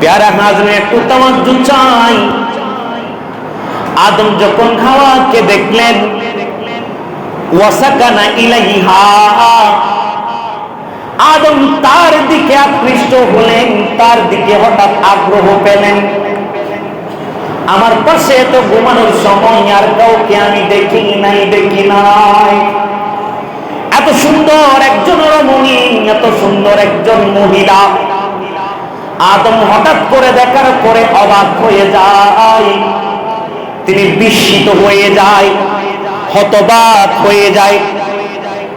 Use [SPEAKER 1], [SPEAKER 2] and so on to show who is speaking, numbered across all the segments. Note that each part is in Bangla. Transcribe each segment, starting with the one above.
[SPEAKER 1] প্যারা হাজরে একটু তাওয়াজ্জু চাই। আদম যখন হাওয়াকে দেখলেন, ওয়াসাকানা ইলাইহা, আদম তার দিকে আকৃষ্ট হলেন, তার দিকে হঠাৎ আগ্রহ পেলেন। আমার পাশে তো ঘুমানোর সময় আর কাউকে আমি দেখি নাই। এত সুন্দর একজন রমণী, এত সুন্দর একজন মহিলা, আদম হঠাৎ করে দেখার পরে অবাক হয়ে যায়। তিনি বিস্মিত হয়ে যায়, হতবাক হয়ে যায়।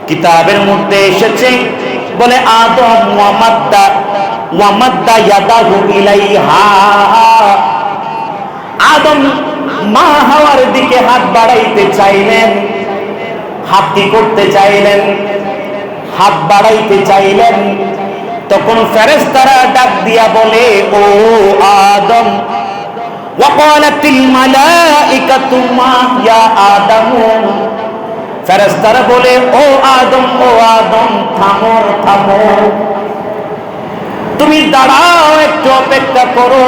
[SPEAKER 1] কিতাবের মধ্যে এসেছে, বলে আদম ওয়ামাদ্দা ইয়াদাহু ইলাইহা, আদম মা হাওয়ার দিকে হাত বাড়াইতে চাইলেন। হাত কি করতে চাইলেন? হাত বাড়াইতে চাইলেন। তখন ফেরেশতারা ডাক দিয়া বলে, ও আদম, ওয়াকালাতিল মালাইকাতু মা ইয়া আদম, ফেরেশতারা বলে, ও আদম থামো, তুমি দাঁড়াও, একটু অপেক্ষা করো।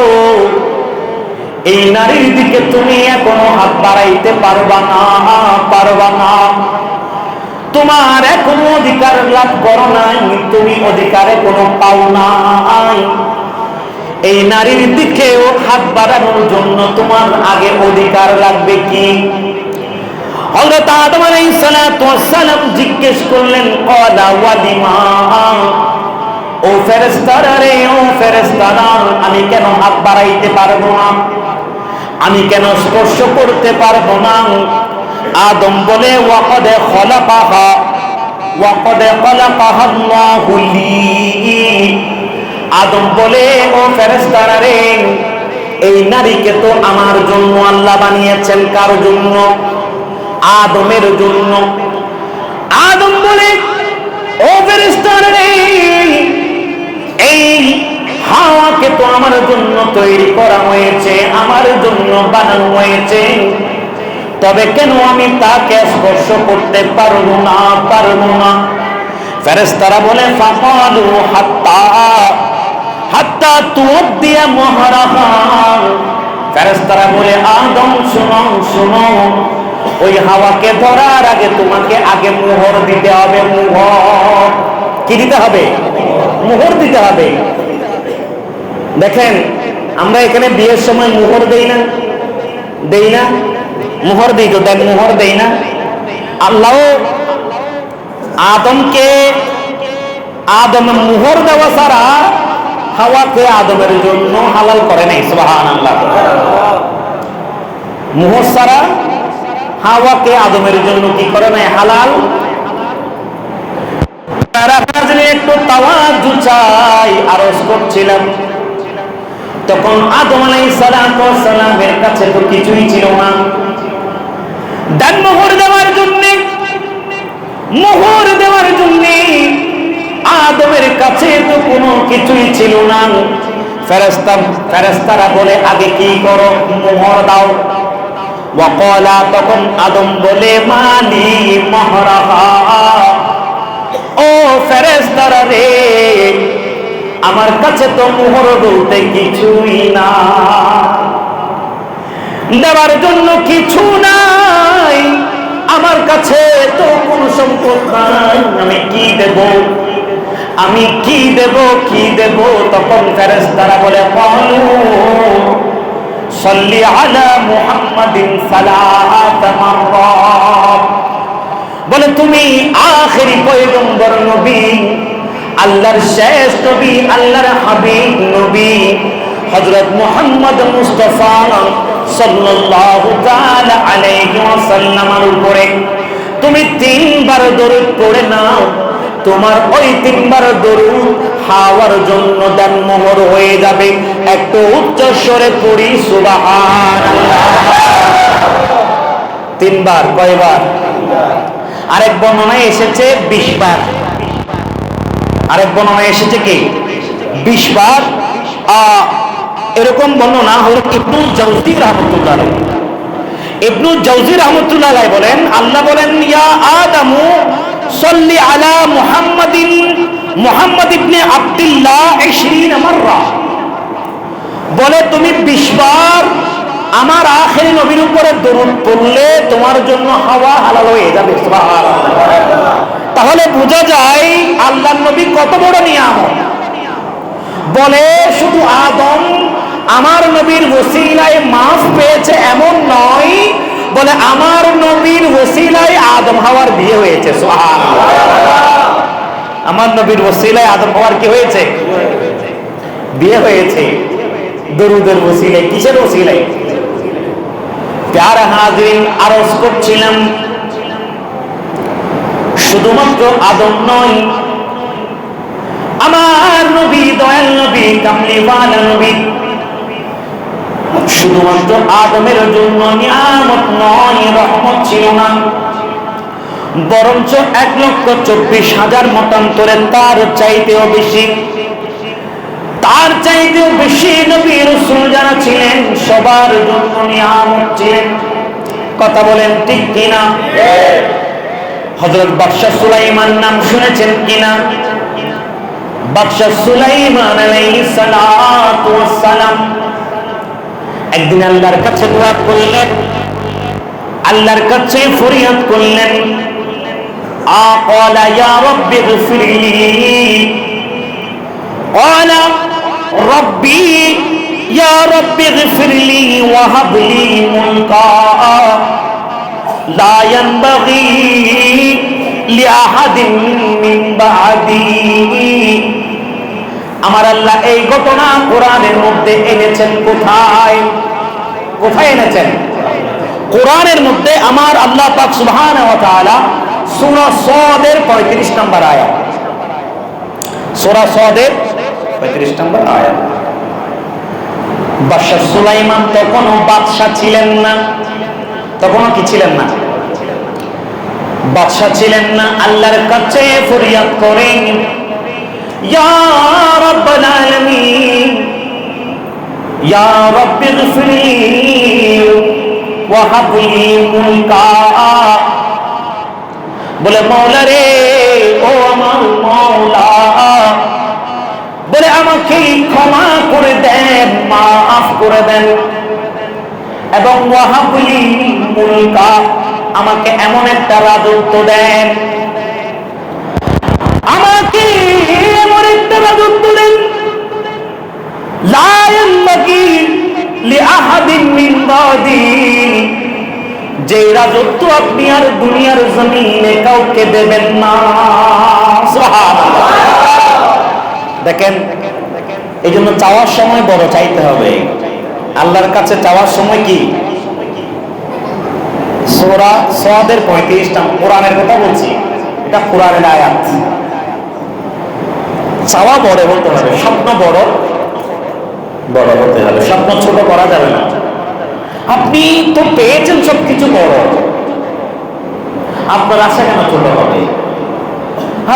[SPEAKER 1] এই নারীর দিকে তুমি এখনো হাত বাড়াইতে পারবা না। তোমার এখনো অধিকার লাভ করো নাই, তুমি অধিকারে কোনো পাও নাই। এই নারীর দিকেও হাত বাড়ানোর জন্য তোমার আগে অধিকার লাগবে কি? হযরত আদম আলাইহিস সালাতু ওয়াস সালাম জিজ্ঞেস করলেন, ক্বালা ওয়ালিমা, ও ফেরেশতারা রে, ও ফেরেশতারা, আমি কেন হাত বাড়াইতে পারবো না? আমি কেন স্পর্শ করতে পারবো না? আদম বলে, ওয়াকাদ খলাকাহা আল্লাহু লি, আদম বলে, ও ফেরেশতারা রে, এই নারীকে তো আমার জন্য আল্লাহ বানিয়েছেন। কার জন্য? আদমের জন্য। আদম বলে, ও ফেরেশতারা রে, এই হাওয়াকে তো আমার জন্য তৈরি করা হয়েছে, আমার জন্য বানানো হয়েছে, তবে কেন আমি তাকে স্পর্শ করতে পারবো না? ফেরেশতারা বলে, ফাকালু হাত্তা তুদিয়া মুহরাহা, ফেরেশতারা বলে, আদম শুনো, ওই হাওয়াকে ধরার আগে তোমাকে আগে মোহর দিতে হবে। মোহর কি দিতে হবে? মোহর দিতে হবে। দেখেন, আমরা এখানে বিয়ের সময় মোহর দেই না? মোহর দিই তো, দেখ মোহর দেই না? আল্লাহ আদমের মোহর দেওয়া ছাড়া হাওয়াকে আদমের জন্য হালাল করে নাই। সুবহানাল্লাহ। মোহর ছাড়া হাওয়াকে আদমের জন্য কি করে নাই? হালাল। একটু তাওয়াজ্জু চাই, আরজ করছিলাম। তখন আদম আলাইহিস সালামের কাছে তো কিছুই ছিল না। মোহর দেওয়ার জন্য আদমের কাছে তো কোনো কিছুই ছিল না। ফেরেশতারা বলে, আগে কি করো? মোহর দাও। ওয়াকালা, তখন আদম বলে, মালি মুহরাহা, ও ফেরেশতারা রে, আমার কাছে তো মোহর বলতে কিছুই না, দেওয়ার জন্য কিছু নাই, আমার কাছে তো কোনো সম্পদ নাই, আমি কি দেব? তখন ফেরেশতারা বলে, ক্বালু সাল্লি আলা মুহাম্মাদিন সালাতা মাররাত, বলে তুমি আখেরি পয়গম্বর নবী, আল্লাহর শেষ নবী, আল্লাহর হাবিব নবী হযরত মুহাম্মদ মুস্তাফা সাল্লাল্লাহু তাআলা আলাইহি ওয়াসাল্লামের উপরে তুমি 3 বার দরুদ পড়ে নাও। তোমার ওই 3 বার দরুদ হাওয়ার জন্য মোহর হয়ে যাবে। একটু উচ্চ স্বরে পড়ি সুবহানাল্লাহ। 3 বার। কয়বার? আরেক বর্ণনায় এসেছে 20 বার। আরেক বর্ণনায় এসেছে কি 20 বার। এরকম বর্ণনা হল ইবনুল জাওজি রাহমাতুল্লাহ আলাইহি বলেন, আল্লাহ বলেন, ইয়া আদামু সাল্লি আলা মুহাম্মাদ ইবনে আব্দুল্লাহ 20 মাররা, 20 বার আমার আখেরি নবীর উপরে দরুদ পড়লে তোমার জন্য হাওয়া হালাল হয়ে যাবে। সুবহানাল্লাহ। তাহলে বোঝা যায় আল্লাহর নবী কত বড় নিয়ামত। বলে শুধু আদম আমার নবীর ওসিলায় মাফ পেয়েছে এমন নয়, বলে আমার নবীর ওসিলায় আদম হাওয়ার বিয়ে হয়েছে। সুবহানাল্লাহ। আমার নবীর ওসিলায় আদম হাওয়ার কি হয়েছে? বিয়ে হয়েছে। দরুদের ওসিলায়। কিসের ওসিলায়? প্যারা হাজিরিন, আরজ করছিলাম শুধুমাত্র আদম নয়, আমার নবী, দয়াল নবী, কামলিওয়ালা নবী শুধুমাত্র আদমের জন্য নিয়ামত নয়, রহমত ছিল না, বরঞ্চ 1,24,000 মতান্তরে তার চাইতেও বেশি, তার চাইতেও বেশি নবী রাসূল যারা ছিলেন সবার জন্য নিয়ামত ছিলেন। কথা বলেন ঠিক কিনা? হযরত বাদশা সুলাইমান নাম শুনেছেন কিনা? বাদশা সুলাইমান আলাইহিস সালাতু ওয়াস সালাম একদিন আল্লাহর কাছে দোয়া করলেন, আল্লাহর কাছে ফরিয়াদ করলেন, আকালা ইয়া রাব্বি গফিরলি, ক্বালা রাব্বি ইয়া রাব্বি গফিরলি ওয়া হাবলি মুলকা লা ইয়ানবাগি লিআহাদিন মিন বা'দি। আমার আল্লাহ এই ঘটনা কোরআনের মধ্যে এনেছেন কোথায়? কোথায় এনেছেন? কোরআনের মধ্যে আমার আল্লাহ পাক সুবহানাহু ওয়া তাআলা সূরা সাদের 35 নম্বর আয়াত, সূরা সাদের 35 নম্বর আয়াত। বাদশা সুলাইমান তখনও বাদশা ছিলেন না, তখনও কি ছিলেন না? বাদশা ছিলেন না। আল্লাহর কাছে ফরিয়াদ করেন, ইয়া রাব্বাল আলামিন, ইয়া রাব্বি গফিরলি ওয়া হাবলি মুলকা, বলে মাওলা রে, ও আমার মাওলা, বলে আমাকে ক্ষমা করে দেন, মাফ করে দেন, এবং ওয়া হাবলি মুলকা, আমাকে এমন একটা রাজত্ব দেন, আমাকে এমন একটা রাজত্ব দেন, লা ইয়ানবাগি লিআহাদিন মিন বাদি, যে রাজত্ব আপনি আর দুনিয়ার জমিনে কাউকে দেবেন না। সুবহানাল্লাহ। দেখেন, এই জন্য চাওয়ার সময় বড় চাইতে হবে। আল্লাহর কাছে চাওয়ার সময় কি? সূরা সাদের 35 টা কোরআনের কথা বলছি, এটা কোরআনের আয়াত। চাওয়া বড় হতে হবে, স্বপ্ন বড় বড় হতে হবে, স্বপ্ন ছোট করা যাবে না। আপনি তো পেয়েছেন সবকিছু বড়, আপনার আশা কেন ছোট হবে?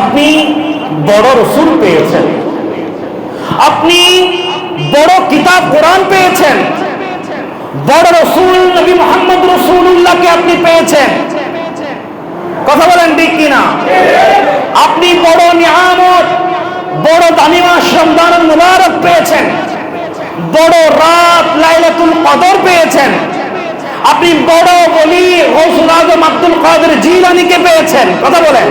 [SPEAKER 1] আপনি বড় রাসূল পেয়েছেন, আপনি বড় কিতাব কোরআন পেয়েছেন, বড় রাসূল নবী মুহাম্মদ রাসূলুল্লাহকে আপনি পেয়েছেন। কথা বলেন ঠিক কিনা? আপনি বড় নিয়ামত, বড় দামি মাস রমজানুল মুবারক পেয়েছেন, বড় রাত লাইলাতুল কদর পেয়েছেন, আপনি বড় ওলি গৌসুল আজম আব্দুল কাদের জিলানীকে পেয়েছেন। কথা বলেন,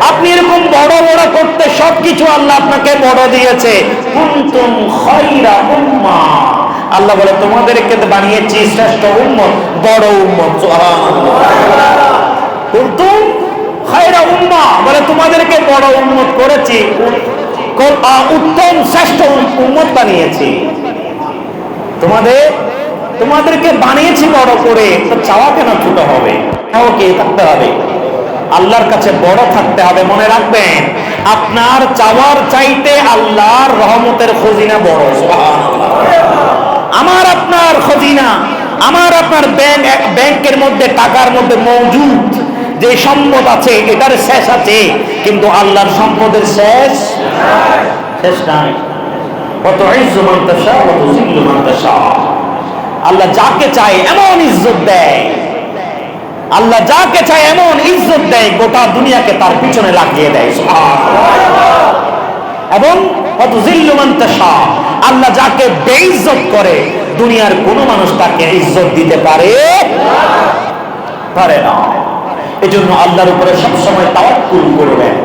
[SPEAKER 1] আপনি এরকম বড় বড় করতে সবকিছু আল্লাহ আপনাকে বড় দিয়েছে। কুনতুম খায়রা উম্মাহ, আল্লাহ বলে তোমাদেরকে বানিয়েছি শ্রেষ্ঠ উম্মত, বড় উম্মত। সুবহানাল্লাহ। কুনতুম খায়রা উম্মাহ, বলে তোমাদেরকে বড় উম্মত করেছি, উত্তম শ্রেষ্ঠ উম্মত বানিয়েছি, তোমাদেরকে বানিয়েছি বড় করে। তো চাওয়া কেন ছোট হবে? ওকে থাকতে হবে, আল্লাহর কাছে বড় থাকতে হবে। মনে রাখবেন, আপনার চাওয়ার চাইতে আল্লাহর রহমতের খজিনা বড়। সুবহানাল্লাহ। আমার আপনার খজিনা, আমার আপনার ব্যাংকের মধ্যে টাকার মধ্যে মওজুদ যে সম্পদ আছে, এটার শেষ আছে, কিন্তু আল্লাহর সম্পদের শেষ নাই। কত ইজ্জু মান তাশা ওয়া তুযিল্লু মান তাশা। আল্লাহ যাকে চায় এমন ইজ্জত দেয়, আল্লাহ যাকে চায় এমন ইজ্জত দেয়, গোটা দুনিয়াকে তার পিছনে লাগিয়ে দেয়। সুবহানাল্লাহ। এবং ওয়াতুযিল্লু মান তাশা, আল্লাহ যাকে বেইজ্জত করে দুনিয়ার কোনো মানুষ তাকে ইজ্জত দিতে পারে না। এজন্য আল্লাহর উপরে সব সময় তাওয়াক্কুল করবেন।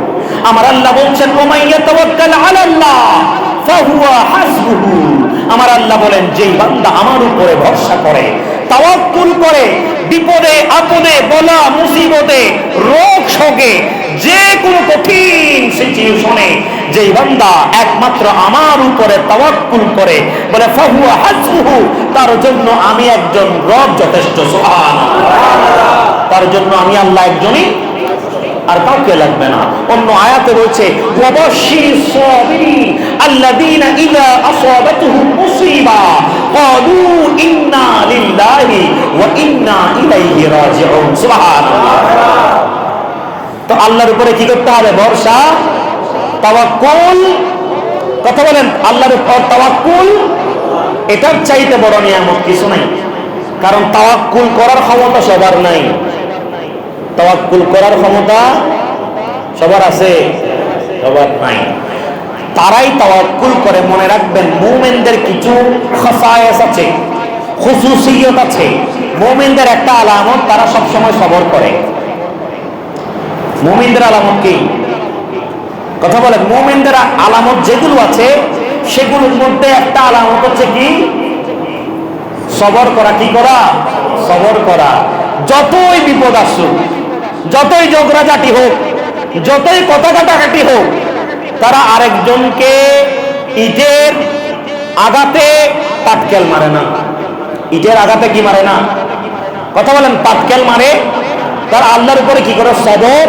[SPEAKER 1] আমার আল্লাহ বলছেন ওয়া ইয়াতাওয়াক্কাল আলাল্লাহ ফাহুয়া হাসবুহু। আমার আল্লাহ বলেন যেই বান্দা আমার উপরে ভরসা করে, তাওয়াক্কুল করে, বিপদে আপদে বলা মুসিবতে রোগ শোকে যে কোনো কঠিন সিচুয়েশনে যেই বান্দা একমাত্র আমার উপরে তাওয়াক্কুল করে, বলে ফাহুয়া হাসবুহু, তার জন্য আমি একজন রব যথেষ্ট। সুবহানাল্লাহ, তার জন্য আমি আল্লাহ একজনই, আর কাউকে লাগবে না। অন্য আয়াতে রয়েছে ওয়াবাশশিরিস সাবিরিন আল্লাযীনা ইযা আসাবাতুহুম মুসিবা ক্বালু ইন্না লিল্লাহি ওয়া ইন্না ইলাইহি রাজিউন। সুবহানাল্লাহ। তো আল্লাহর উপরে কি করতে হবে? ভরসা, তাওয়াক্কুল। কথা বলেন, আল্লাহর উপর তাওয়াক্কুল, এটার চাইতে বড় নিয়ামত কিছু নাই। কারণ তাওয়াক্কুল করার ক্ষমতা সবার নাই। তাওয়াক্কুল করার ক্ষমতা সবার আছে? সবার নাই। তারাই তাওয়াক্কুল করে। মনে রাখবেন, মুমিনদের কিছু খাসায়েস আছে, খুসুসিয়ত আছে। মুমিনদের একটা আলামত, তারা সব সময় সবর করে। মুমিনদের আলামত কি? কথা বলেন, মুমিনদের আলামত যেগুলো আছে সেগুলোর মধ্যে একটা আলামত হচ্ছে কি? সবর করা। কি করা? সবর করা। যতই বিপদ আসুক, যতই ঝগড়াঝাটি হোক, যতই কথা কাটাকাটি হোক, তারা আরেকজনকে ইটের আঘাতে পাটকেল মারে না। ইটের আঘাতে কি মারে না? কথা বলেন, পাটকেল মারে। তারা আল্লাহর উপরে কি করে? সবর।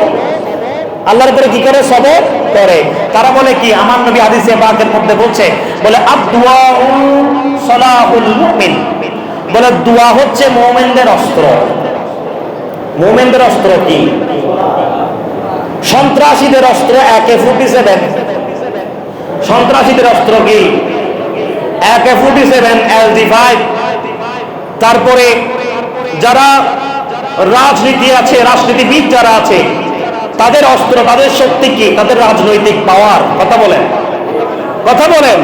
[SPEAKER 1] আল্লাহর উপরে কি করে? সবর করে। তারা বলে কি? আমার নবী হাদিসে পাকের মধ্যে বলছে, বলে আদ-দুআউ সালাহুল মুমিন, বলে দোয়া হচ্ছে মুমিনদের অস্ত্র। মুমিনদের অস্ত্র কি? সন্ত্রাসীদের অস্ত্র AK-47। সন্ত্রাসীদের অস্ত্র কি? AK-47, LG5। তারপরে যারা রাজনীতি আছে, রাজনীতিবিদ যারা আছে, তাদের অস্ত্র, তাদের শক্তি কি? তাদের রাজনৈতিক পাওয়ার। কথা বলেন, কথা বলেন।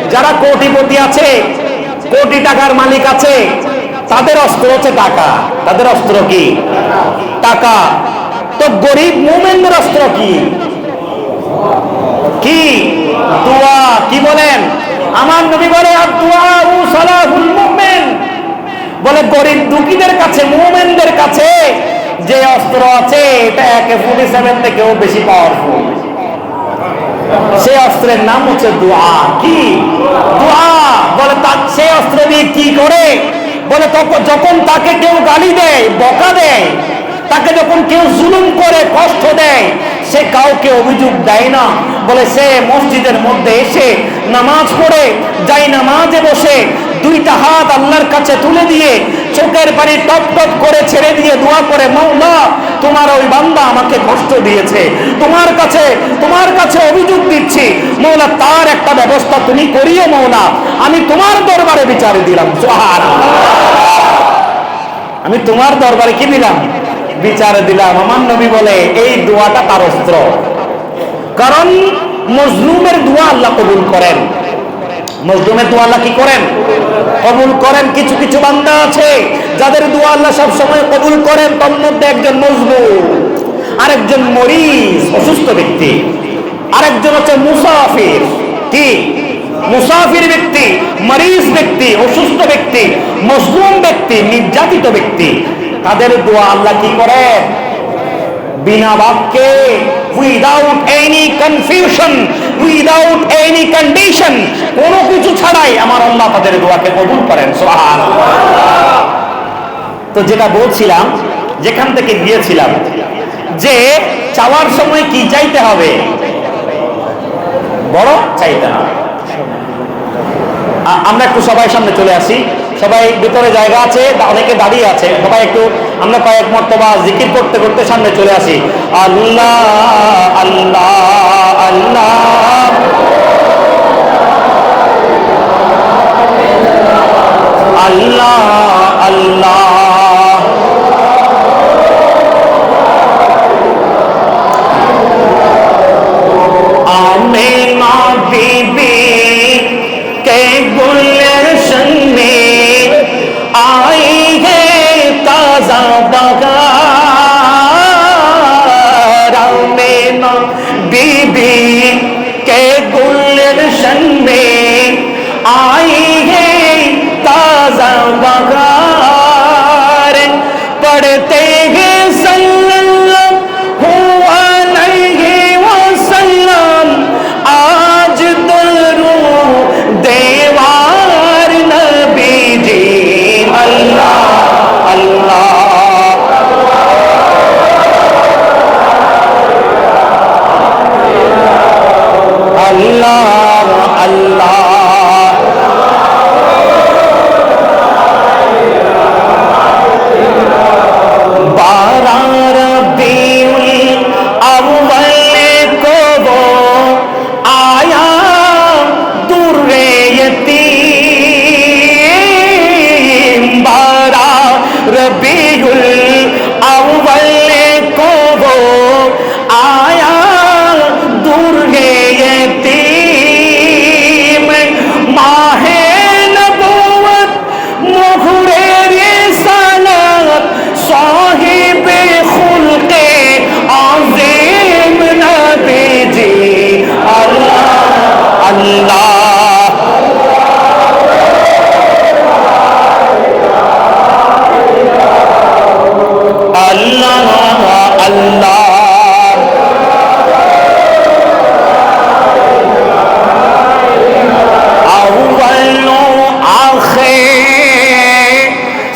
[SPEAKER 1] যারা কোটিপতি আছে, কোটি টাকার মালিক আছে, তাদের অস্ত্র হচ্ছে টাকা। তাদের অস্ত্র কি? টাকা। তো গরিব মুমিনদের অস্ত্র কি? কি? দোয়া। কি বলেন? আমার নবী বলে আদ-দুআউ সালাহুল মুমিন, বলে গরিব দুঃখীদের কাছে, মুমিনদের কাছে যে অস্ত্র আছে এটা AK-47 থেকেও বেশি পাওয়ারফুল। সেই অস্ত্রের নাম হচ্ছে দোয়া। কি? দোয়া। বলে সেই অস্ত্র দিয়ে কি করে? বলে যখন তাকে কেউ গালি দেয়, বকা দেয়, তাকে যখন কেউ জুলুম করে, কষ্ট দেয়, সে কাউকে অভিযোগ দেয় না। বলে সে মসজিদের মধ্যে এসে নামাজ পড়ে, যাই নামাজে বসে দুইটা হাত আল্লাহর কাছে তুলে দিয়ে চোখের পানি টপ টপ করে ছেড়ে দিয়ে দোয়া করে, মাওলা তোমার ওই বান্দা আমাকে কষ্ট দিয়েছে, তোমার কাছে অভিযোগ দিচ্ছি, মাওলা তার একটা ব্যবস্থা তুমি করিও মাওলা, আমি তোমার দরবারে বিচার দিলাম। সুবহানাল্লাহ। আমি তোমার দরবারে কি দিলাম? বিচার দিলাম। আমার নবী বলে এই দোয়াটা তার অস্ত্র। কারণ মজলুমের দোয়া আল্লাহ কবুল করেন। মজলুমের দোয়া আল্লাহ কি করেন? কবুল করেন। কিছু কিছু বান্দা আছে যাদের দোয়া আল্লাহ সব সময় কবুল করেন। তার মধ্যে একজন মজলুম, আরেকজন মরিজ, অসুস্থ ব্যক্তি, আরেকজন হচ্ছে মুসাফির। কি? মুসাফির ব্যক্তি, মরিজ ব্যক্তি, অসুস্থ ব্যক্তি, মজলুম ব্যক্তি, নির্যাতিত ব্যক্তি, তাদের দোয়া আল্লাহ কি করেন? বিনা বাক্যে, without any confusion, without any condition, কোনো কিছু ছাড়াই আমার আল্লাহ তাদের দোয়াকে কবুল করেন। সুবহানাল্লাহ। তো যেটা বলছিলাম, যেখান থেকে গিয়েছিলাম, যে চাওয়ার সময় কি চাইতে হবে? বড় চাইতে হবে। আমরা একটু সবাই সামনে চলে আসি। সবাই ভিতরে জায়গা আছে, অনেকে দাঁড়িয়ে আছে, সবাই একটু আমরা কয়েক মর্তবা জিকির করতে করতে সামনে চলে আসি। আল্লাহ আল্লাহ আল্লাহ, আল্লাহ আল্লাহ, আমিন। बहार पढ़ते हैं सल्लल्लाहु अलैहि वसल्लम आज दरूद देवार नबी जी अल्लाह अल्लाह अल्लाह अल्लाह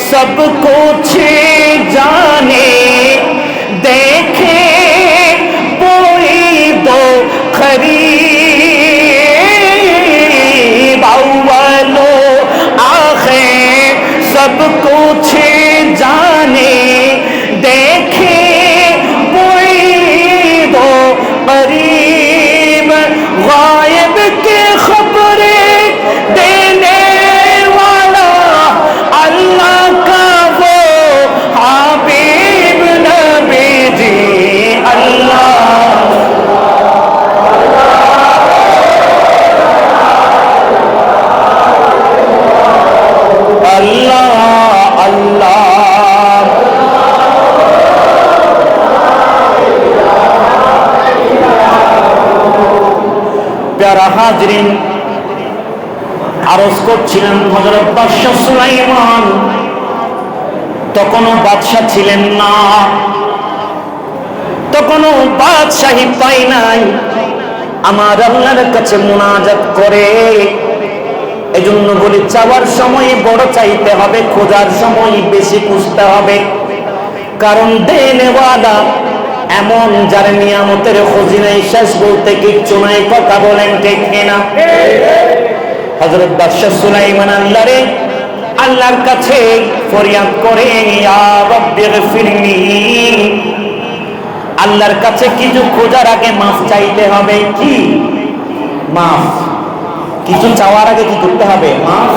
[SPEAKER 1] सब कुछ जाने देखे कोई दो करीब अव्वलो आखिर सब कुछ जाने देखे कोई दो करीब गायब के खबरें देने वाला अल्लाह का वो हबीब नबी जी अल्लाह अल्लाह अल्लाह प्यारा हाजरीन আরজ করছিলেন হযরত বাদশাহ সুলাইমান তখনও বাদশাহ ছিলেন না, তখনও বাদশাহী পাই নাই। আমার আল্লাহর কাছে মুনাজাত করে, এজন্য বলি চাওয়ার সময় বড় চাইতে হবে, খোঁজার সময় বেশি খুঁজতে হবে। কারণ দেনেওয়ালা এমন যার নিয়ামতের খজিনায় শেষ বলতে কিচ্ছু নাই। কথা বলেন ঠিক কিনা? হযরত বাদশাহ সুলাইমান আল্লাহর কাছে ফরিয়াদ করে, ইয়া রাব্বি গফিরলি, আল্লাহর কাছে কিছু খোঁজার আগে মাফ চাইতে হবে। কি মাফ? কিছু চাওয়ার আগে কি করতে হবে? মাফ।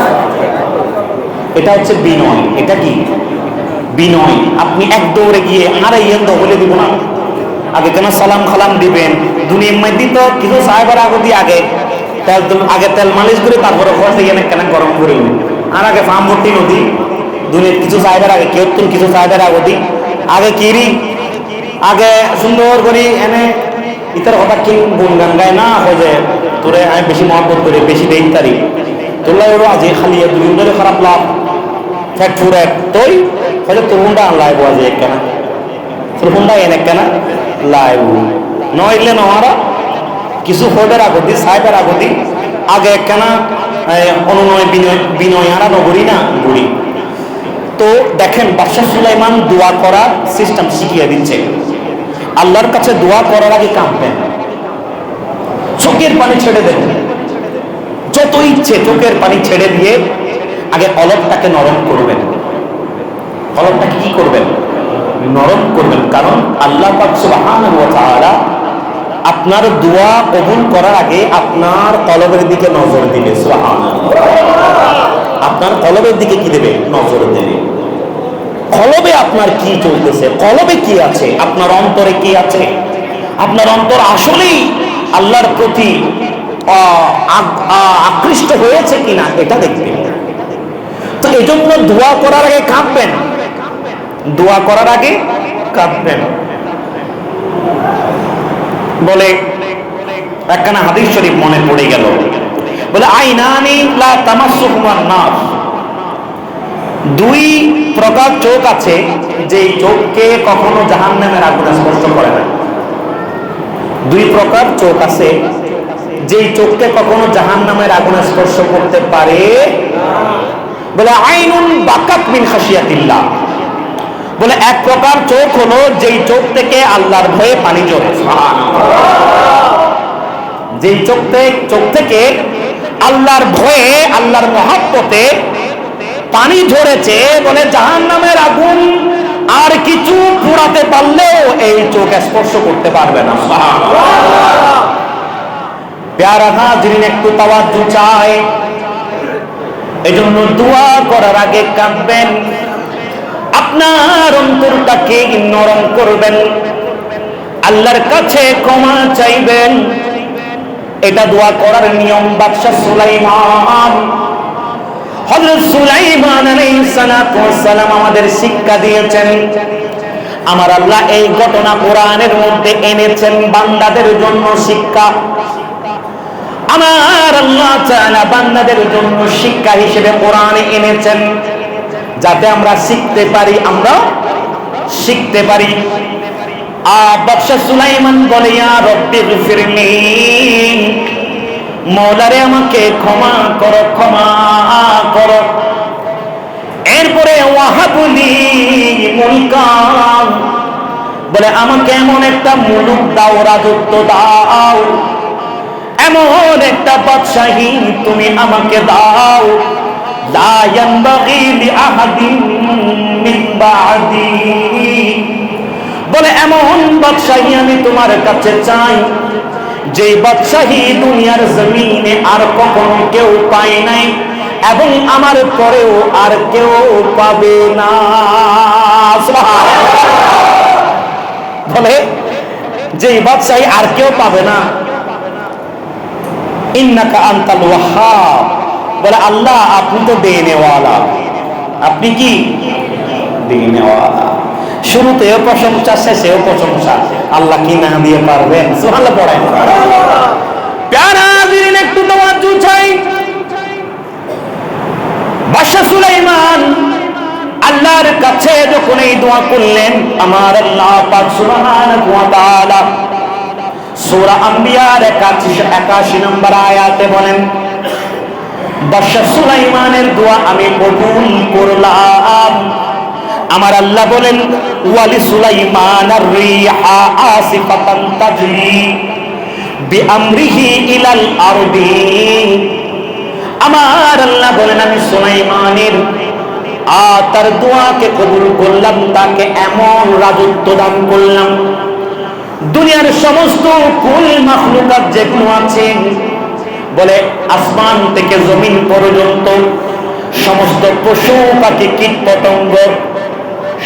[SPEAKER 1] এটা হচ্ছে বিনয়। এটা কি বিনয়? আপনি এক দৌড়ে গিয়ে আরে ইয়েন তো বলে দিব না, আগে কেন সালাম খালাম দিবেন। দুনিয়ার মধ্যে তো কিছু সাহেবের আগতি আগে তেল মালিশ করে তারপরে খরচে গিয়ে কেন গরম করে আর আগে ফার্ম ভর্তি নদী দুনিয়ার কিছু সাহেবের আগে কেউ কিছু সাহেবের আগতি আগে কিরি আগে সুন্দর করি এনে ইতার কথা কি গুন গান গায় না যে তোরে আমি বেশি মহব্বত করি, বেশি দেই তারি তোলা ওর আজ খালি দুই ধরে খারাপ লাভ ফ্যাট ফুরে তোই হয়তো তোর হুন্ডা আনলাই বোয়া যায় কেনা, তোর হুন্ডা এনে কেনা লাইব নইলে নহারা কিছু ফোর্ডের আগতি সাহেবের আগতি আগে কেনা অনুনয় বিনয় আরা নগরী না ঘুরি। তো দেখেন বাদশাহ সুলাইমান দোয়া করার সিস্টেম শিখিয়ে দিচ্ছে। আল্লাহর কাছে দোয়া করার আগে কাঁদবেন, চোখের পানি ছেড়ে দেবেন, যত ইচ্ছে চোখের পানি ছেড়ে দিয়ে আগে অলকটাকে নরম করবেন। অলকটাকে কি করবেন? নরম করবেন। কারণ আল্লাহ পাক সুবহানাহু ওয়া তাআলা আপনার দোয়া কবুল করার আগে আপনার কলবের দিকে নজর দিবে। সুবহানাল্লাহ। আপনার কলবের দিকে কি দেবে? নজর দেবে। কলবে আপনার কি চলতেছে, কলবে কি আছে, আপনার অন্তরে কি আছে, আপনার অন্তর আসলেই আল্লাহর প্রতি আকৃষ্ট হয়েছে কিনা এটা দেখবেন। তো এই জন্য দোয়া করার আগে কাঁদবেন, দোয়া করার আগে কাঁদবেন। বলে একখানা হাদিস শরীফ মনে পড়ে গেল, বলে আইনানি লা তামাসসুহুমান নাস, দুই প্রকার চোখ আছে, যে চোখকে কখনো জাহান্নামের আগুন স্পর্শ করে না। দুই প্রকার চোখ আছে, যেই চোখকে কখনো জাহান্নামের আগুন স্পর্শ করতে পারে। বলে আইনুন বাকাত মিন খাশিয়াতিল্লাহ, বলে এক প্রকার চোখ হলো যেই চোখ থেকে আল্লাহর ভয়ে পানি ঝরে। যেই চোখ থেকে আল্লাহর ভয়ে, আল্লাহর মহব্বতে পানি ঝরেছে, বলে জাহান্নামের আগুন আর কিছু পোড়াতে পারলেও এই চোখ স্পর্শ করতে পারবে না। প্যারা হাজরিন, একটু তাওয়াজ্জু চাই। এজন্য দোয়া করার আগে কাঁদবেন, আপনার অন্তরটাকে নরম করবেন, আল্লাহর কাছে ক্ষমা চাইবেন। এটা দোয়া করার নিয়ম বাদশা সুলাইমান, হযরত সুলাইমান আলাইহিস সালাতু ওয়াস সালাম আমাদের শিক্ষা দিয়েছেন। আমার আল্লাহ এই ঘটনা কোরআনের মধ্যে এনেছেন বান্দাদের জন্য শিক্ষা। আমার আল্লাহ তাআলা বান্দাদের জন্য শিক্ষা হিসেবে কোরআনে এনেছেন, যাতে আমরা শিখতে পারি, আমরা শিখতে পারি। বাদশা সুলাইমান বলে, ইয়া রব্বি গফিরলি, মওলারে আমাকে ক্ষমা করো, ক্ষমা করো। এরপরে ওয়াহাবলি মুলকান, বলে আমাকে এমন একটা মুলুক দাও, রাজত্ব দাও, এমন একটা বাদশাহী তুমি আমাকে দাও, লা ইয়ানবাগি লিআহাদিন মিন বাদি, বলে এমন বাদশাহী আমি তোমার কাছে চাই, যেই বাদশাহী দুনিয়ার জমিনে আর কখনো কেউ পায় নাই এবং আমার পরেও আর কেউ পাবে না। বলে যেই বাদশাহী আর কেউ পাবে না। ইন্নাকা আনতাল ওয়াহ্হাব, বলে আল্লাহ আপনি তো দেনেওয়ালা, আপনি কি দেনেওয়ালা। শুরুতেও প্রশংসা, শেষেও প্রশংসা, আল্লাহ কি না দিয়ে পারবেন? সুবহানাল্লাহ পড়েন। প্যারা হাজরিন, একটু তাওয়াজ্জু চাই। বাদশা সুলাইমান আল্লাহর কাছে যখন এই দোয়া করলেন, আমার আল্লাহ পাক সুবহানাহু ওয়া তাআলা সূরা আম্বিয়ার 81 নম্বর আয়াতে বলেন, বাদশা সুলাইমানের দোয়া আমি কবুল করলাম। আমার আল্লাহ বলেন, ওয়ালি সুলাইমানার রিহা আসিফাতান তাজরি বিআমরিহি ইলাল আরদি। আমার আল্লাহ বলেন, আমি সুলাইমানের তার দোয়াকে কবুল করলাম, তাকে এমন রাজত্ব দান করলাম, দুনিয়ার সমস্ত কুল মাখলুকাত যেগুলো আছে, বলে আসমান থেকে জমিন পর্যন্ত সমস্ত পশু পাখি কীট পতঙ্গ,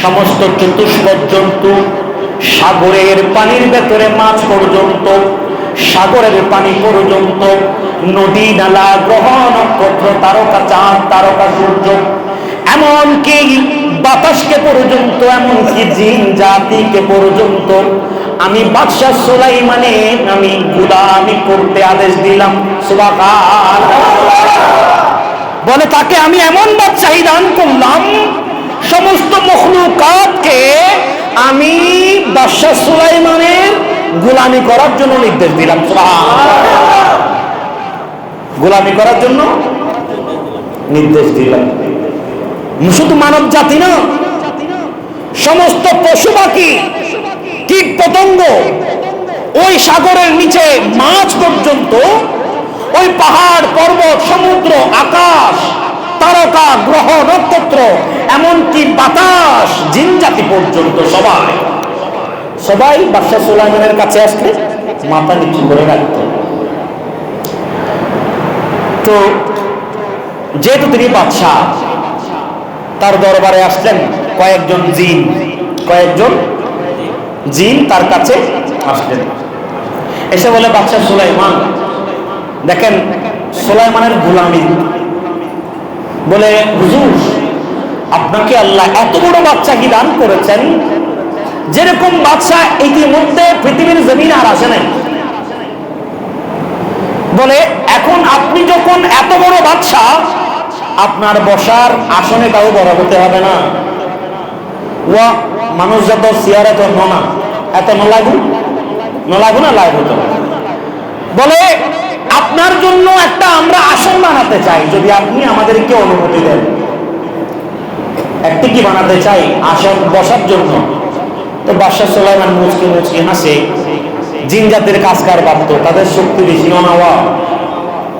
[SPEAKER 1] সমস্ত চতুষ্পদ জন্তু, সাগরের পানির ভেতরে মাছ পর্যন্ত, সাগরের পানি পর্যন্ত, নদী নালা, গ্রহ নক্ষত্র, তারকা চাঁদ, তারকা সূর্য, এমনকি বাতাসকে পর্যন্ত, এমনকি জিন জাতিকে পর্যন্ত আমি বাদশা সুলাইমানে আমি গোলামি করতে আদেশ দিলাম। সুবহানাল্লাহ। বলে তাকে আমি এমন বাদশাহী দান করলাম, সমস্ত মখলুকাতকে আমি বাদশা সুলাইমানের গোলামি করার জন্য নির্দেশ দিলাম। সুবহানাল্লাহ। গোলামি করার জন্য নির্দেশ দিলাম। শুধু মানব জাতি না, সমস্ত পশু পাখি, কীট পতঙ্গ, ওই সাগরের নিচে মাছ পর্যন্ত, ওই পাহাড় পর্বত, সমুদ্র, আকাশ, তারকা, গ্রহ নক্ষত্র, এমনকি বাতাস, জিন জাতি পর্যন্ত সবাই বাদশা সুলাইমানের কাছে আসলে মাথা নিচু করে রাখত। তো যেহেতু তিনি বাদশাহ, তার দরবারে আসলেন কয়েকজন জিন তার কাছে আসলেন। এসে বলে, বাদশা সুলাইমান, দেখেন সুলাইমানের গোলামি, বলে হুজুর আপনাকে আল্লাহ এত বড় বাদশাহী দান করেছেন, যেরকম বাদশাহ ইতিমধ্যে পৃথিবীর জমিনে আর আসে নাই। বলে এখন আপনি যখন এত বড় বাদশাহ, আপনার বসার আসনে কাউ বড় হতে হবে না। ওয়া মানুষ যত চেয়ারে তো না এত নলাগু না লাগু তো বলে আপনার জন্য একটা আমরা আসন বানাতে চাই, যদি আপনি আমাদেরকে অনুমতি দেন। একটি কি বানাতে চাই আসন বসার জন্য। তো বাদশা সুলাইমান মুচকি মুচকি হাসে, জিন জাতির কাজ কার পারত, তাদের শক্তি বেশি না,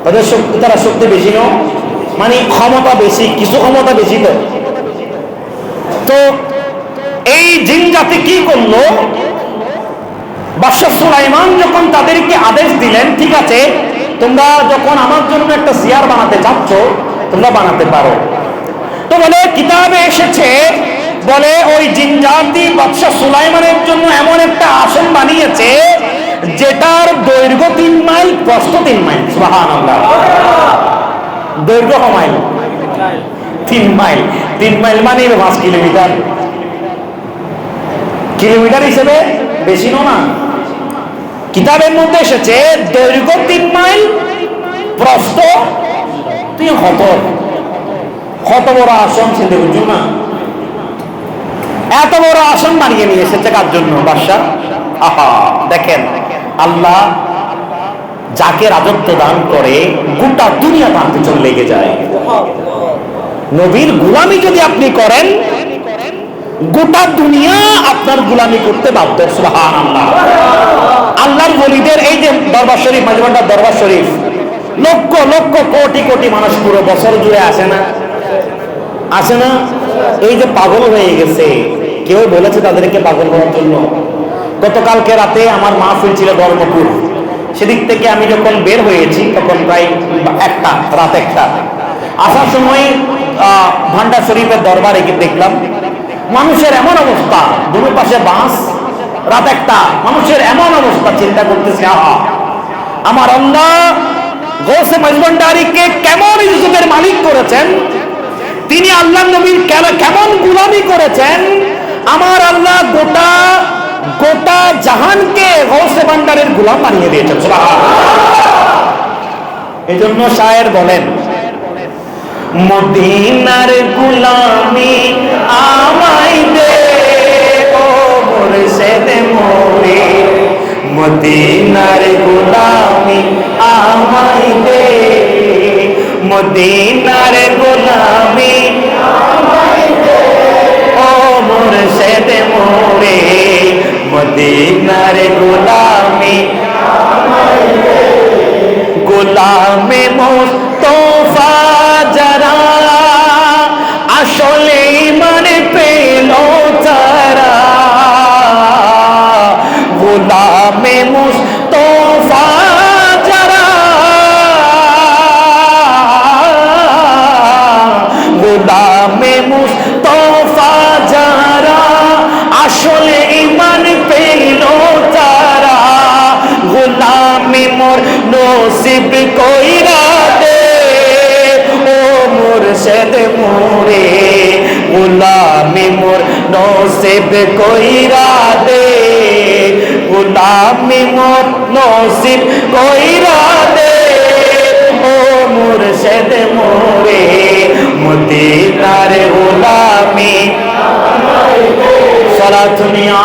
[SPEAKER 1] তাদের শক্তি, তারা শক্তি বেশি না মানে ক্ষমতা বেশি, কিছু ক্ষমতা বেশি। তো এই জিন জাতি কি করলো, বাদশা সুলাইমান যখন তাদেরকে আদেশ দিলেন, ঠিক আছে তোমরা যখন আমার জন্য একটা চেয়ার বানাতে চাচ্ছ তোমরা বানাতে পারো। তো বলে কিতাবে এসেছে, বলে ওই জিন জাতি বাদশা সুলাইমানের জন্য এমন একটা আসন বানিয়েছে যেটার দৈর্ঘ্য 3 মাইল, প্রস্থ 3 মাইল। সুবহানাল্লাহ। দৈর্ঘ্য কত মাইল? 3 মাইল। 3 মাইল মানে 5 কিলোমিটার। কিলোমিটার হিসেবে বেশি না। কিতাবের মধ্যে এসেছে দৈর্ঘ্য 3 মাইল, প্রস্থ 3 কত বড় আসন চিন্তা করছো না? এত বড় আসন বানিয়ে নিয়ে এসেছে কার জন্য? বাদশা। আহা, দেখেন আল্লাহ যাকে রাজত্ব দান করে গোটা দুনিয়া তার পিছনে লেগে যায়। নবীর গোলামি যদি আপনি করেন, গোটা দুনিয়া আপনার গোলামি করতে বাধ্য। সুবহানাল্লাহ। আল্লাহর ওলিদের এই যে দরবার শরীফ, মাঝবান্ডার দরবার শরীফ, লক্ষ লক্ষ কোটি কোটি মানুষ পুরো বছর জুড়ে আসে না? আসে না? এই যে পাগল হয়ে গেছে, কেউ বলেছে তাদেরকে পাগল হওয়ার জন্য। গতকালকে রাতে আমার মাহফিল ছিল ধর্মপুর, সেদিক থেকে আমি যখন বের হয়েছি তখন প্রায় রাত একটা। আসার সময় ভান্ডার শরীফের দরবারে গিয়ে দেখলাম মানুষের এমন অবস্থা, দুটো পাশে বাস, রাত একটা, মানুষের এমন অবস্থা, চিন্তা করতেছে আহা আমার আল্লাহ গৌসে মজবন্ডারিকে কেমন ইজ্জতের মালিক করেছেন, তিনি আল্লাহ নবীর কেমন গোলামি করেছেন। আমার আল্লাহ গোটা গোটা জাহানকে গৌসে ভান্ডারের গোলাম বানিয়ে দিয়েছেন। এই জন্য শায়ের বলেন, মদিনার গোলামি আমায় দে ও মুর্শিদ মোরে, মদিনার গোলামি আমায় দে, মদিনার গোলামি আমায় দে ও মুর্শিদ মোরে, মদিনার গোলামি আমায় দে। গোলামে মুস্তাফা যারা আসলে মানে পেল তারা, গোলামে মুস্তাফা যারা, গোলামে মুস্তাফা যারা আসলে ইমান পেল তারা, গোলামি মোর নসিব কইরা দে ও মুর্শিদ মোরে, গোলামি মোর নসিব কইরা দে, গোলামি মোর নসিব কইরা দে ও মুর্শিদ মোরে, মদিনার গোলামি সালাতুন ইয়া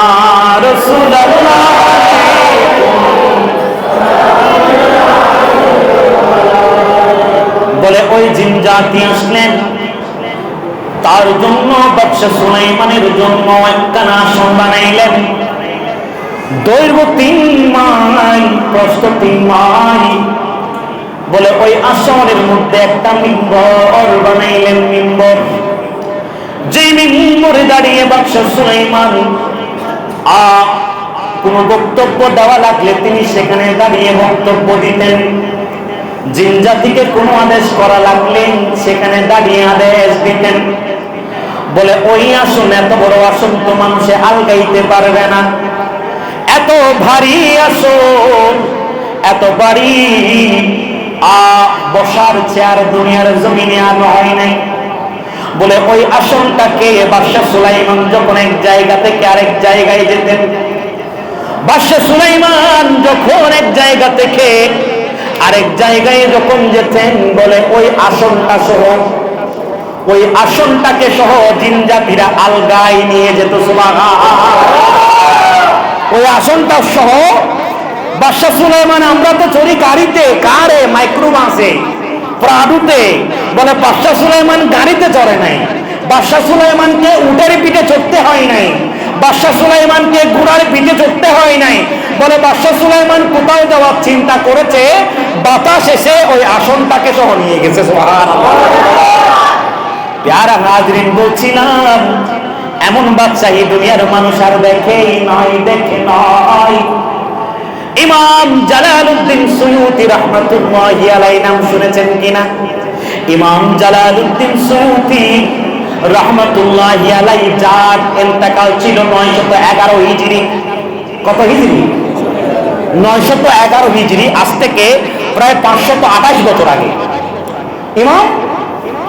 [SPEAKER 1] রাসূলুল্লাহ। বলে ওই জিন জাতি আসলেন, তার জন্য বাদশা সুলাইমানের জন্য একখানা আসন বানাইলেন, দৈর্ঘ্য 3 মাইল, প্রস্থ 3 মাইল। বলে ওই আসনের মধ্যে একটা মিম্বর বানাইলেন। মিম্বর, যে মিম্বরে দাঁড়িয়ে বাদশা সুলাইমান কোন বক্তব্য দেওয়া লাগলে তিনি সেখানে দাঁড়িয়ে বক্তব্য দিতেন। জিন জাতিকে কোনো আদেশ করা লাগলে সেখানে দাঁড়িয়ে আদেশ দিতেন। বলে ওই আসন, এত বড় আসন তো মানুষে আলগাইতে পারবে না, এত ভারী আসন, এত ভারী বসার চেয়ার দুনিয়ার জমিনে আর হয় নাই। বলে ওই আসনটাকে বাদশা সুলাইমান যখন এক জায়গা থেকে আরেক জায়গায় যেতেন, বাদশা সুলাইমান যখন এক জায়গা থেকে আরেক জায়গায় যখন যেতেন, বলে ওই আসনটা সহ ওই আসনটাকে সহ জিনজাতিরা আলগায় নিয়ে যেত। সুবহানাল্লাহ। ওই আসনটা সহ বাদশা সুলাইমান, আমরা তো চড়ি গাড়িতে, কারে, মাইক্রোবাসে, প্রাডুতে, বলে বাদশা সুলাইমান গাড়িতে চড়ে নাই, বাদশা সুলাইমানকে উটের পিঠে চড়তে হয় নাই, বাদশা সুলাইমানকে ঘোড়ার পিঠে চড়তে হয় নাই, বলে বাদশা সুলাইমান কোথাও যাওয়ার চিন্তা করেছে, বাতাস এসে ওই আসনটাকে সহ নিয়ে গেছে। সুবহানাল্লাহ। প্যারা হাজরিন, বলছিলাম এমন বাদশাহী দুনিয়ার মানুষ আর দেখেই নয়, দেখে নয়। ইমাম জালালউদ্দিন সুয়ুতি রাহমাতুল্লাহি আলাইহি নাম শুনেছেন কিনা? ইমাম জালালউদ্দিন সুয়ুতি রাহমাতুল্লাহি আলাইহি যার ইন্তেকাল ছিল 911 হিজরি। কত হিজরি? 911 হিজরি, আজ থেকে প্রায় 528 বছর আগে।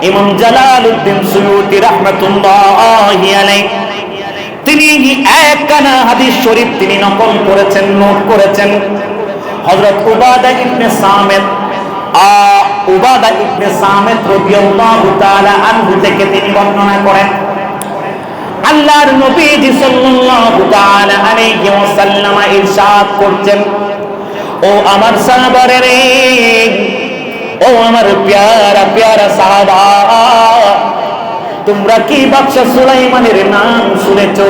[SPEAKER 1] ইমাম জালালউদ্দিন সুয়ুতি রাহমাতুল্লাহি আলাইহি তিনি একখানা হাদিস শরীফ তিনি নকল করেছেন, নোট করেছেন। হযরত উবাদা ইবনে সামিত রাদিয়াল্লাহু তাআলা আনহু থেকে তিনি বর্ণনা করেন, আল্লাহর নবীজি সাল্লাল্লাহু তাআলা আলাইহি ওয়াসাল্লাম ইরশাদ করছেন, ও আমার সাহাবারে রে, ও আমার প্যারা প্যারা সাহাবা, তোমরা কি বাদশা সুলাইমানের নাম শুনেছো?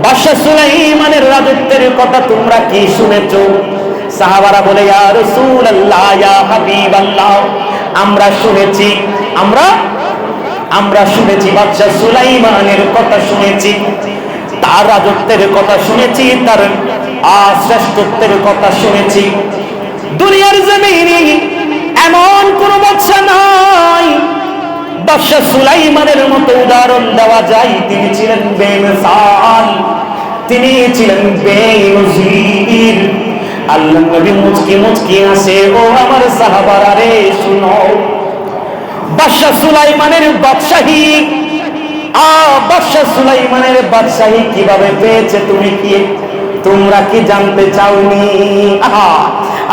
[SPEAKER 1] বাদশা সুলাইমানের রাজত্বের কথা তোমরা কি শুনেছো? সাহাবারা বলে, ইয়া রাসূলুল্লাহ, ইয়া হাবিবাল্লাহ, আমরা শুনেছি, আমরা শুনেছি, বাদশা সুলাইমানের কথা শুনেছি, তার রাজত্বের কথা শুনেছি, তার শ্রেষ্ঠত্বের কথা শুনেছি। দুনিয়ার জমিনে এমন কোন বাদশা নাই বাদশা সুলাইমানের মতো উদাহরণ দেওয়া যায়। তিনি ছিলেন বেমিসাল, তিনি ছিলেন বেনজির। আল্লাহ নবী মুচকি মুচকি হাসে, ও আমার সাহাবারা রে শুনো, বাদশা সুলাইমানের বাদশাহী, বাদশা সুলাইমানের বাদশাহী কিভাবে পেয়েছে তোমরা কি জানতে চাওনি?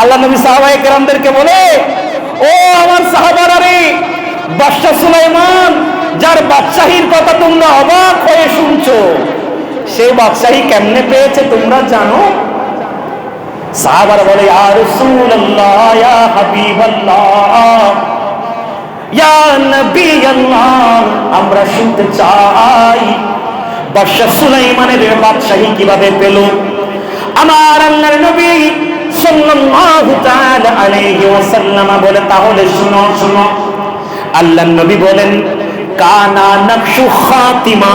[SPEAKER 1] আল্লাহ নবী সাহাবায়ে কেরামদেরকে বলে, ও আমার সাহাবারা রে, বাদশা সুলাইমান যার বাদশাহীর কথা তোমরা অবাক হয়ে শুনছো, সেই বাদশাহী কেমনে পেয়েছে তোমরা জানো? সাহাবারা বলে, ইয়া রাসূলুল্লাহ, ইয়া হাবিবাল্লাহ, ইয়া নবী আল্লাহ, আমরা শুনতে চাই বাদশা সুলাইমানের বাদশাহী কিভাবে পেল? আমার আল্লাহর নবী সাল্লাল্লাহু তাআলা আলাইহি ওয়াসাল্লাম বলে, তাহলে শুনো শুনো। আল্লাহর নবী বলেন, কানা নকশু খাতিমা,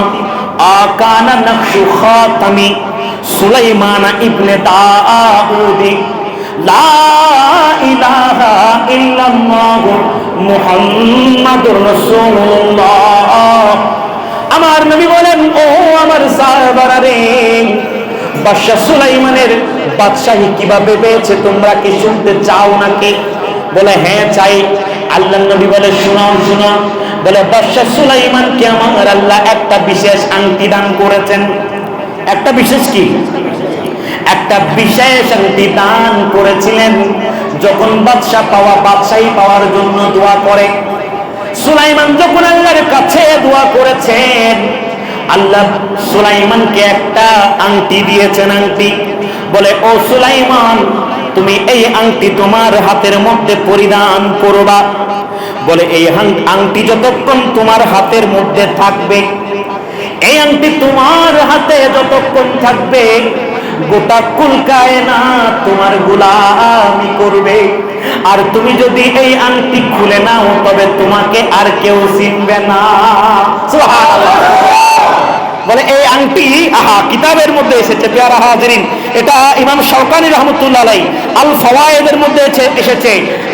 [SPEAKER 1] কানা নকশু খাতামি সুলাইমান ইবনে দাউদ, লা ইলাহা ইল্লাল্লাহ মুহাম্মাদুর রাসূলুল্লাহ। আমার নবী বলেন, ও আমার সাহাবারা রে, বাদশা সুলাইমানের বাদশাহী কিভাবে পেয়েছে তোমরা কি শুনতে চাও নাকি? বলে, হ্যাঁ চাই। আল্লাহর নবী বলে, শুনো শুনো। বলে, বাদশা সুলাইমানকে আমার আল্লাহ একটা বিশেষ আংটি দান করেছেন। একটা বিশেষ কি? একটা বিশেষ আংটি দান করেছিলেন। যখন বাদশাহী পাওয়ার জন্য দোয়া করে, সুলাইমান যখন আল্লাহর কাছে দোয়া করেছেন, আল্লাহ সুলাইমানকে একটা আংটি দিয়েছেন। আংটি বলে, ও সুলাইমান, তুমি এই আংটি তোমার হাতের মধ্যে পরিধান করবা। বলে, এই আংটি যতক্ষণ তোমার হাতের মধ্যে থাকবে, এই আংটি তোমার হাতে যতক্ষণ থাকবে, গোটা কুল কায়নাত তোমার গোলামি করবে। আর তুমি যদি এই আংটি খুলে নাও, তবে তোমাকে আর কেউ চিনবে না। সুবহানাল্লাহ। বলে, এই আংটি কিতাবের মধ্যে এসেছে প্যারা হাজিরিন, এটা ইমাম শাওকানি রহমতুল্লাহ আলাইহি আল ফাওয়ায়েদের মধ্যে এসেছে,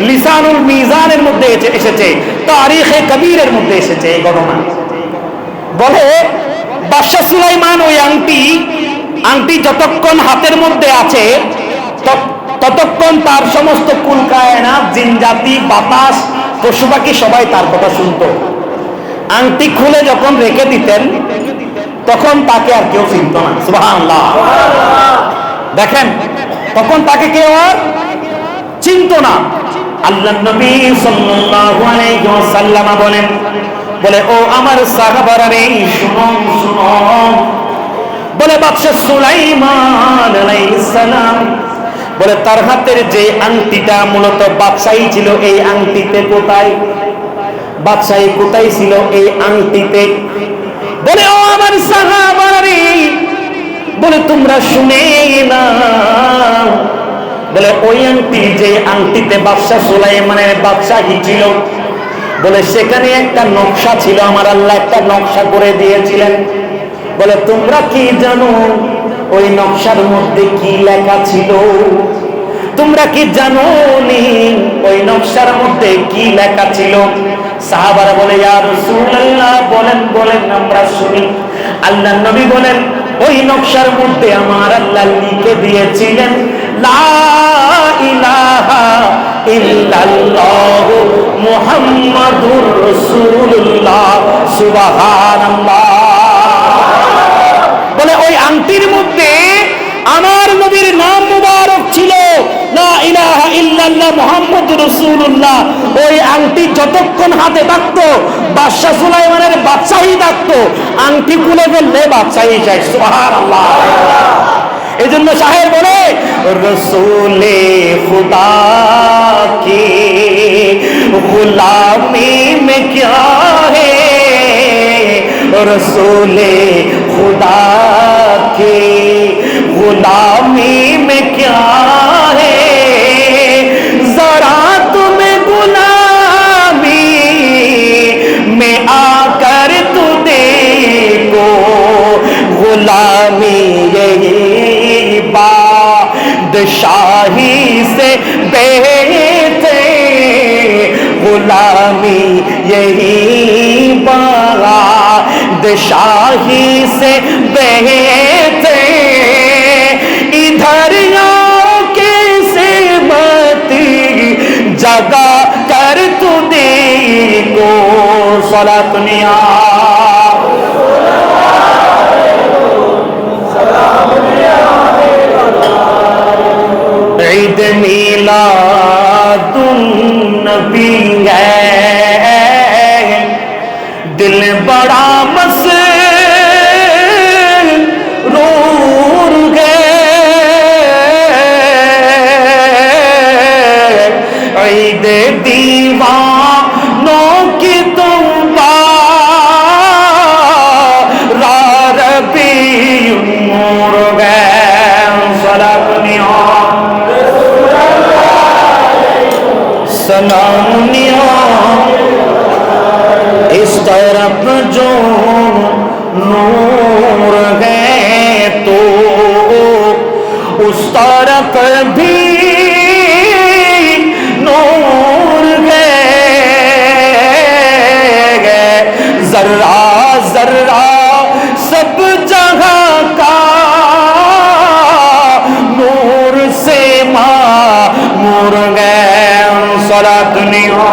[SPEAKER 1] লিসানুল মিজানের মধ্যে এসেছে, তারিখে কবিরের মধ্যে এসেছে এই ঘটনা। বলে, বাদশা সুলাইমান ওই আংটি যতক্ষণ হাতের মধ্যে আছে, ততক্ষণ তার সমস্ত কুল কায়নাত, জিন জাতি, বাতাস, পশু পাখি সবাই তার কথা শুনতো। আংটি খুলে যখন রেখে দিতেন, তখন তাকে আর কেউ চিনত না। সুবহানাল্লাহ। দেখেন, তখন তাকে কেউ আর চিনত না। আল্লাহর নবী সাল্লাল্লাহু আলাইহি ওয়াসাল্লাম বলেন, বলে ও আমার সাহাবারা রে শুনো শুনো, বলে বাদশা সুলাইমান আলাইহিস সালাম বলে তার হাতের যে আংটিটা মূলত বাদশাহী ছিল, এই আংটিতে কোথায় বাদশাহী কোথায় ছিল এই আংটিতে। বলে ও আমার সাহাবারা রে, বলে তোমরা শুনে না, বলে ওই আংটি যে আংটিতে বাদশা সুলাইমানের বাদশাহী ছিল, বলে সেখানে একটা নকশা ছিল, আমার আল্লাহ একটা নকশা করে দিয়েছিলেন। বলে তোমরা কি জানো ওই নকশার মধ্যে কি লেখা ছিল? তোমরা কি জানো নি ওই নকশার মধ্যে কি লেখা ছিল? সাহাবারা বলে ইয়া রাসূলুল্লাহ বলেন বলেন আমরা শুনি। আল্লাহর নবী বলেন ওই নকশার মধ্যে আমার আল্লাহ লিখে দিয়েছিলেন লা ইলাহা ইল্লাল্লাহু মুহাম্মাদুর রাসূলুল্লাহ সুবহানাল্লাহ। বলে ওই আংটির মধ্যে আমার নবীর নাম মুবারক ছিল লা ইলাহা ইল্লাল্লাহ মুহাম্মাদুর রাসূলুল্লাহ। ওই আংটি যতক্ষণ হাতে থাকতো বাদশা সুলাইমানের বাদশাহী থাকতো, আংটি খুলে ফেললে বাদশাহী শেষ। সুবহানাল্লাহ। এজন্য শাহের বলে রসূলে খুদা কি গুলামি মে ক্যা হে, রসূলে খুদা की गुलामी में क्या है, जरा तुम्हें गुलामी में आकर तू देखो, गुलामी यही बादशाही से बेहतर, गुलामी यही बादशाही से बेहतर, इधर आओ कैसे मत जगा कर तू देखो, सला दुनिया ईद मिलादुन नबी है, दिल बड़ा मसरूर है, ईद दीवानों की तुम रबी उम्र है, सलामुनिया सलामुनिया। इस तरफ जो नूर है तो उस तरफ भी नूर है, जर्रा जर्रा सब जगह का नूर से मामूर है, सारा दुनिया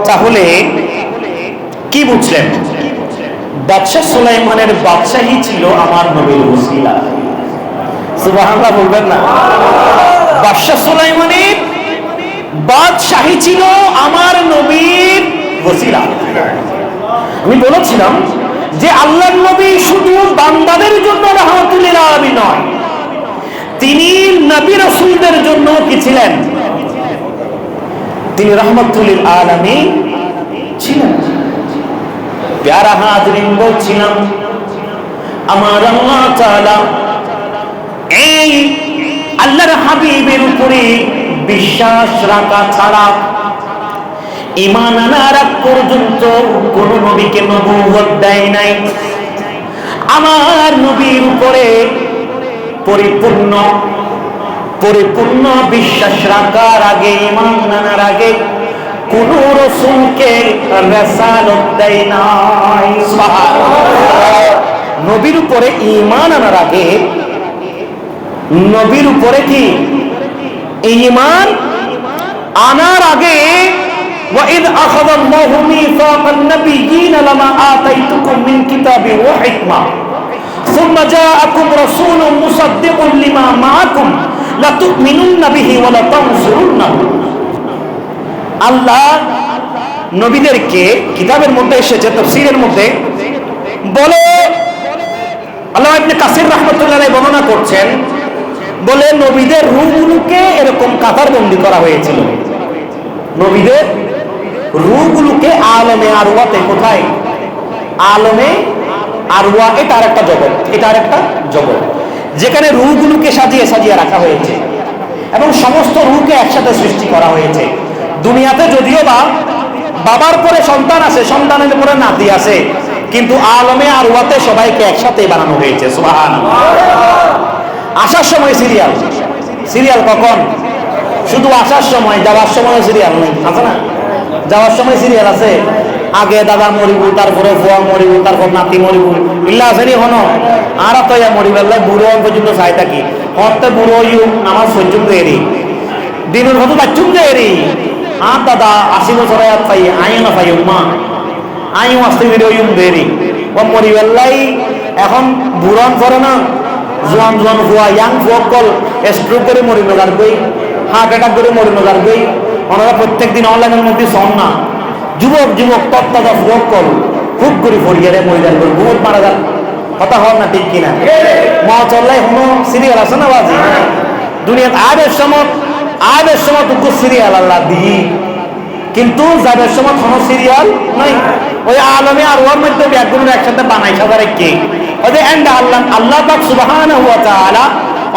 [SPEAKER 1] তাহলে কি বুঝলেন? বাদশা সুলাইমানের বাদশাহী ছিল আমার নবীর ওসিলা। সুবহানাল্লাহ বলবেন না? বাদশা সুলাইমানের বাদশাহী ছিল আমার নবীর ওসিলা। আমি বলেছিলাম যে আল্লাহর নবী শুধু বান্দাদের জন্য রাহমাতুল লিল আলামিন নয়, তিনি নবী রাসূলদের জন্য কি ছিলেন? তিনি রাহমাতুল লিল আলামিন ছিলেন। প্যারা হাজরিন বলছিলাম আমার আল্লাহ তাআলা এই আল্লাহর হাবিবের উপরে বিশ্বাস রাখা ছাড়া, ঈমান আনার আগ পর্যন্ত কোন নবীকে নবুয়ত দেয় নাই। আমার নবীর উপরে পরিপূর্ণ পরিপূর্ণ বিশ্বাস রাখার আগে, ঈমান আনার আগে কোন রাসূলকে রিসালাত দেয় নাই। সুবহানাল্লাহ। নবীর উপরে ঈমান আনার আগে, নবীর উপরে কি ঈমান আনার আগে وَإِذْ أَخَذَ اللَّهُ مِيثَاقَ النَّبِيِّينَ لَمَا آتَيْتُكُم مِّن كِتَابٍ وَحِكْمَةٍ ثُمَّ جَاءَكُمْ رَسُولٌ مُصَدِّقٌ لِّمَا مَعَكُمْ লা তুমিনুন্না বিহি ওয়া লা তানসুরুন্নাহু। আল্লাহ নবীদেরকে কিতাবের মধ্যে এসেছে, তাফসীরের মধ্যে বলে, আল্লাহ ইবনে কাসির রাহমাতুল্লাহ আলাইহি বর্ণনা করছেন, বলে নবীদের রূহগুলোকে এরকম কাতারবন্দি করা হয়েছিল। নবীদের রূহগুলোকে আলমে আরওয়াতে, কোথায়? আলমে আরওয়া, এটা আরেকটা জগৎ, এটা আরেকটা জগৎ যেখানে রূহগুলোকে সাজিয়ে সাজিয়ে রাখা হয়েছে এবং সমস্ত রূহকে একসাথে সৃষ্টি করা হয়েছে। দুনিয়াতে যদিও বা বাবার পরে সন্তান আছে, সন্তানের পরে নাতি আছে, কিন্তু আলমে আরওয়াতে সবাইকে একসাথে বানানো হয়েছে। সুবহানাল্লাহ। আসার সময় সিরিয়াল, সিরিয়াল কখন? শুধু আসার সময়, যাওয়ার সময় সিরিয়াল নেই, আছে না? যাওয়ার সময় সিরিয়াল আছে, আগে দাদা মরিব, তারপরে ফুয়া মরিব, তারপর নাতি মরিব, ইল্লা আসেনি হনো আর তো মরিবেল্লা বুড়ো পর্যন্ত চাই থাকি, হতে বুড়ো আমার পর্যন্ত এরি দিনের হতো বাচ্চুম যে এরি। আর দাদা 80 বছর পাই আইও না পাই মা আইও আসতে বেরিয়ে দেরি ও মরিবেল্লাই এখন বুড়ন করে না, জোয়ান জোয়ান ফুয়া ইয়াং ফুয়া কল স্ট্রোক করে মরিল যারবই, হার্ট অ্যাটাক করে মরিল যারবই। ওনারা প্রত্যেক দিন অনলাইনের মধ্যে শোন না, যুবক যুবক তত্ত্বাদা ফুয়ক কল খুব করে ফরিয়ারে মরে যান, বহুত মারা যান, কথা হল না ঠিক কিনা? মা চল্লাই হনো সিরিয়াল আছে না বাজি দুনিয়ার আবের সময় দুঃখ সিরিয়াল আল্লাহ দিই, কিন্তু যাবের সময় কোনো সিরিয়াল নাই। ওই আলমে আর ওর মধ্যে ব্যাগগুলো একসাথে বানাই সাজারে কে ওদের এন্ড আল্লাহ আল্লাহ পাক সুবহানাহু ওয়া তাআলা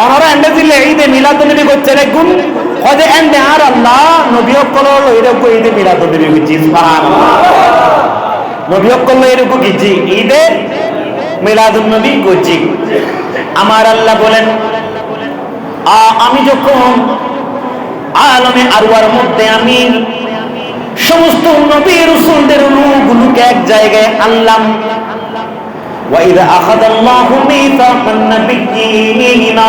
[SPEAKER 1] ওনারা এন্ডে দিলে ঈদে মিলাদুন্নবী করছে রে গুণ ওদের এন্ডে আর আল্লাহ নবীও কলো এরকম ঈদে মিলাদুন্নবী করছি। সুবহানাল্লাহ। নবীও কলো এরকম কিছু ঈদে মিলাদুন্নবী করছি। আমার আল্লাহ বলেন, আমি যখন আলমে আরওয়ার মধ্যে আমি সমস্ত নবী রাসূলদের রূহগুলোকে এক জায়গায় আনলাম, ওয়া ইযা আখাযাল্লাহু মিসাকান নাবিয়্যিনা,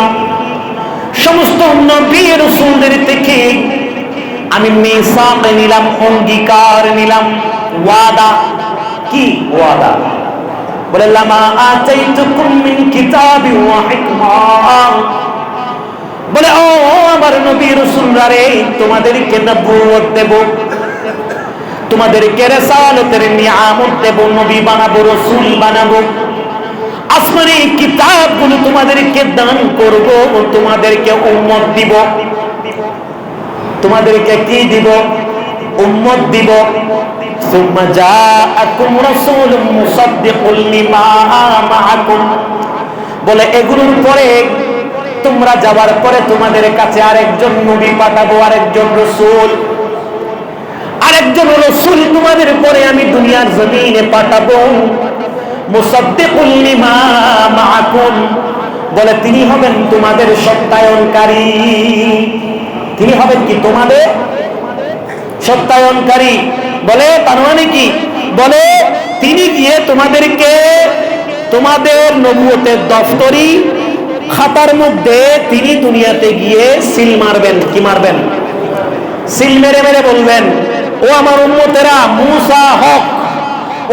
[SPEAKER 1] সমস্ত নবী রাসূলদের থেকে আমি মিসাক নিলাম, অঙ্গীকার নিলাম, ওয়াদা। কি ওয়াদা? বলে লামা আতাইতুকুম মিন কিতাবিন ওয়া হিকমা, বলে ও আমার নবী রাসূলরা রে, তোমাদেরকে নবুয়ত দেব, তোমাদেরকে রিসালাতের নিয়ামত দেব, নবী বানাবো, রাসূল বানাবো, আসমানি কিতাবগুলো তোমাদেরকে দান করব, তোমাদেরকে উম্মত দিব। তোমাদেরকে কি দিব? উম্মত দিব। সুম্মা জাআকুম রাসূলুম মুসাদ্দিকুল লিমা মাআকুম, বলে এগুলোর পরে তোমরা যাওয়ার পরে তোমাদের কাছে আরেকজন নবী পাঠাবো, আরেকজন রাসূল তোমাদের পরে আমি দুনিয়ার জমিনে পাঠাবো। মুসাদ্দিকুল লিমা মাআকুম, বলে তিনি হবেন তোমাদের সত্যায়নকারী। তিনি হবেন কি? তোমাদের সত্যায়নকারী। বলে তার মানে কি? বলে তিনি গিয়ে তোমাদেরকে তোমাদের নবুয়তের দফতরি খাতার মধ্যে তিনি দুনিয়াতে গিয়ে সিল মারবেন। কি মারবেন? সিল মেরে মেরে বলবেন, ও আমার উম্মতেরা মূসা হক,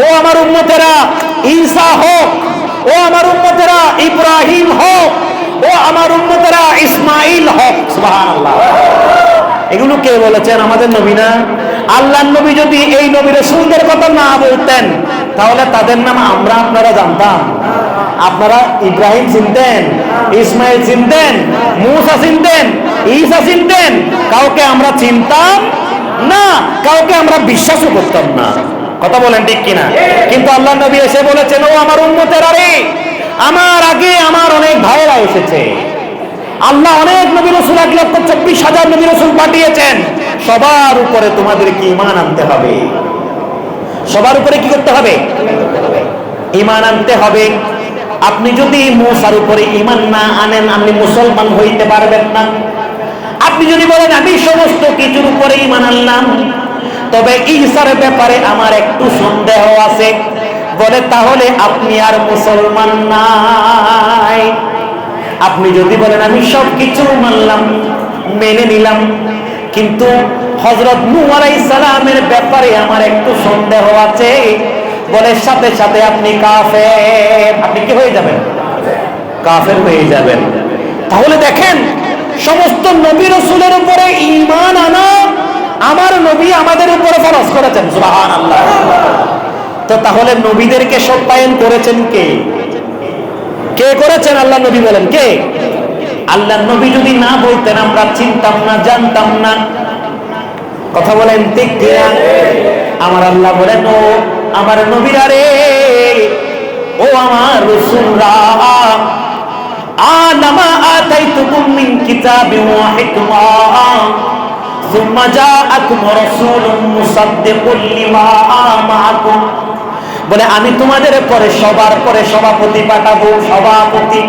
[SPEAKER 1] ও আমার উম্মতেরা ঈসা হক, ও আমার উম্মতেরা ইব্রাহিম হক, ও আমার উম্মতেরা ইসমাইল হক। সুবহানাল্লাহ। এগুলো কে বলেছেন? আমাদের নবী না? আল্লাহর নবী যদি এই নবী রাসূলদের কথা না বলতেন তাহলে তাদের নাম আমরা আপনারা জানতাম? আপনারা ইব্রাহিম চিনতেন, ইসমাইল চিনতেন, মূসা চিনতেন, ঈসা চিনতেন? কাউকে আমরা চিনতাম না, কাউকে আমরা বিশ্বাসও করতাম না। কথা বলেন ঠিক কিনা? কিন্তু আল্লাহ নবী এসে বলেছেন, ও আমার উম্মতেরা রে, আমার আগে আমার অনেক ভাইয়েরা এসেছে, আল্লাহ অনেক নবী রাসূল 1,24,000 নবী রাসূল পাঠিয়েছেন, সবার উপরে তোমাদেরকে ঈমান আনতে হবে। সবার উপরে কি করতে হবে? ঈমান আনতে হবে। আপনি যদি মূসার উপরে ঈমান না আনেন আপনি মুসলমান হইতে পারবেন না। আপনি যদি বলেন আমি সমস্ত কিছুর উপরে ঈমান আনলাম, তবে ঈসার ব্যাপারে আমার একটু সন্দেহ আছে, বলে তাহলে আপনি আর মুসলমান নাই। আপনি যদি বলেন আমি সব কিছু মানলাম, মেনে নিলাম, কিন্তু হযরত নূহ আলাইহিস সালামের ব্যাপারে আমার একটু সন্দেহ আছে, বলে সাথে সাথে আপনি কাফের। আপনি কি হয়ে যাবেন? কাফের হয়ে যাবেন। তাহলে দেখেন সমস্ত নবী রাসূলের উপরে ঈমান আনা আমার নবী আমাদের উপরে ফরজ করেছেন। সুবহানাল্লাহ। তো তাহলে নবীদেরকে সত্যায়ন করেছেন কে? কে করেছেন? আল্লাহ নবী বলেন কে? আল্লাহ নবী যদি না বলতেন আমরা চিনতাম না, জানতাম না। কথা বলেন ঠিক কিনা? আমার আল্লাহ বলেন, ও আমার নবীরা রে, ও আমার রাসূলরা, আনামা আতাইতুকুম মিন কিতাবিন ওয়া হিকমা সুম্মা জাআকুম রাসূলুম মুসাদ্দিকুল লিমা মাআকুম। বলে আমি তোমাদের পরে সবার পরে সভাপতি পাঠাবো। সভাপতি,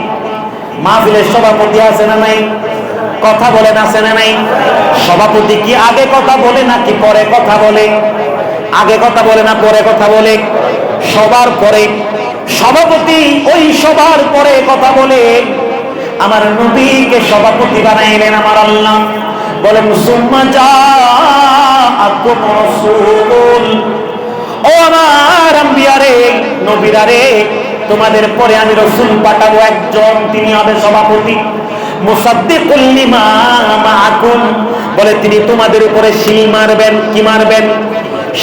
[SPEAKER 1] মাহফিলের সভাপতি আছে না নাই? কথা বলেন আছে না নাই? সভাপতি কি আগে কথা বলে নাকি পরে কথা বলে? আগে কথা বলে না পরে কথা বলে? সবার পরে। সভাপতি ওই সবার পরে কথা বলে। আমার নবীকে সভাপতি বানাইলেন আমার আল্লাহ। বলেন সুম্মা জাআকুম রাসূল, ও আমার আম্বিয়া রে, নবীরা রে, তোমাদের পরে আমি রাসূল পাঠাবো একজন, তিনি হবে সভাপতি। মুসাদ্দিকুল লিমা মাআকুম, বলে তিনি তোমাদের উপরে শিল মারবেন। কি মারবেন?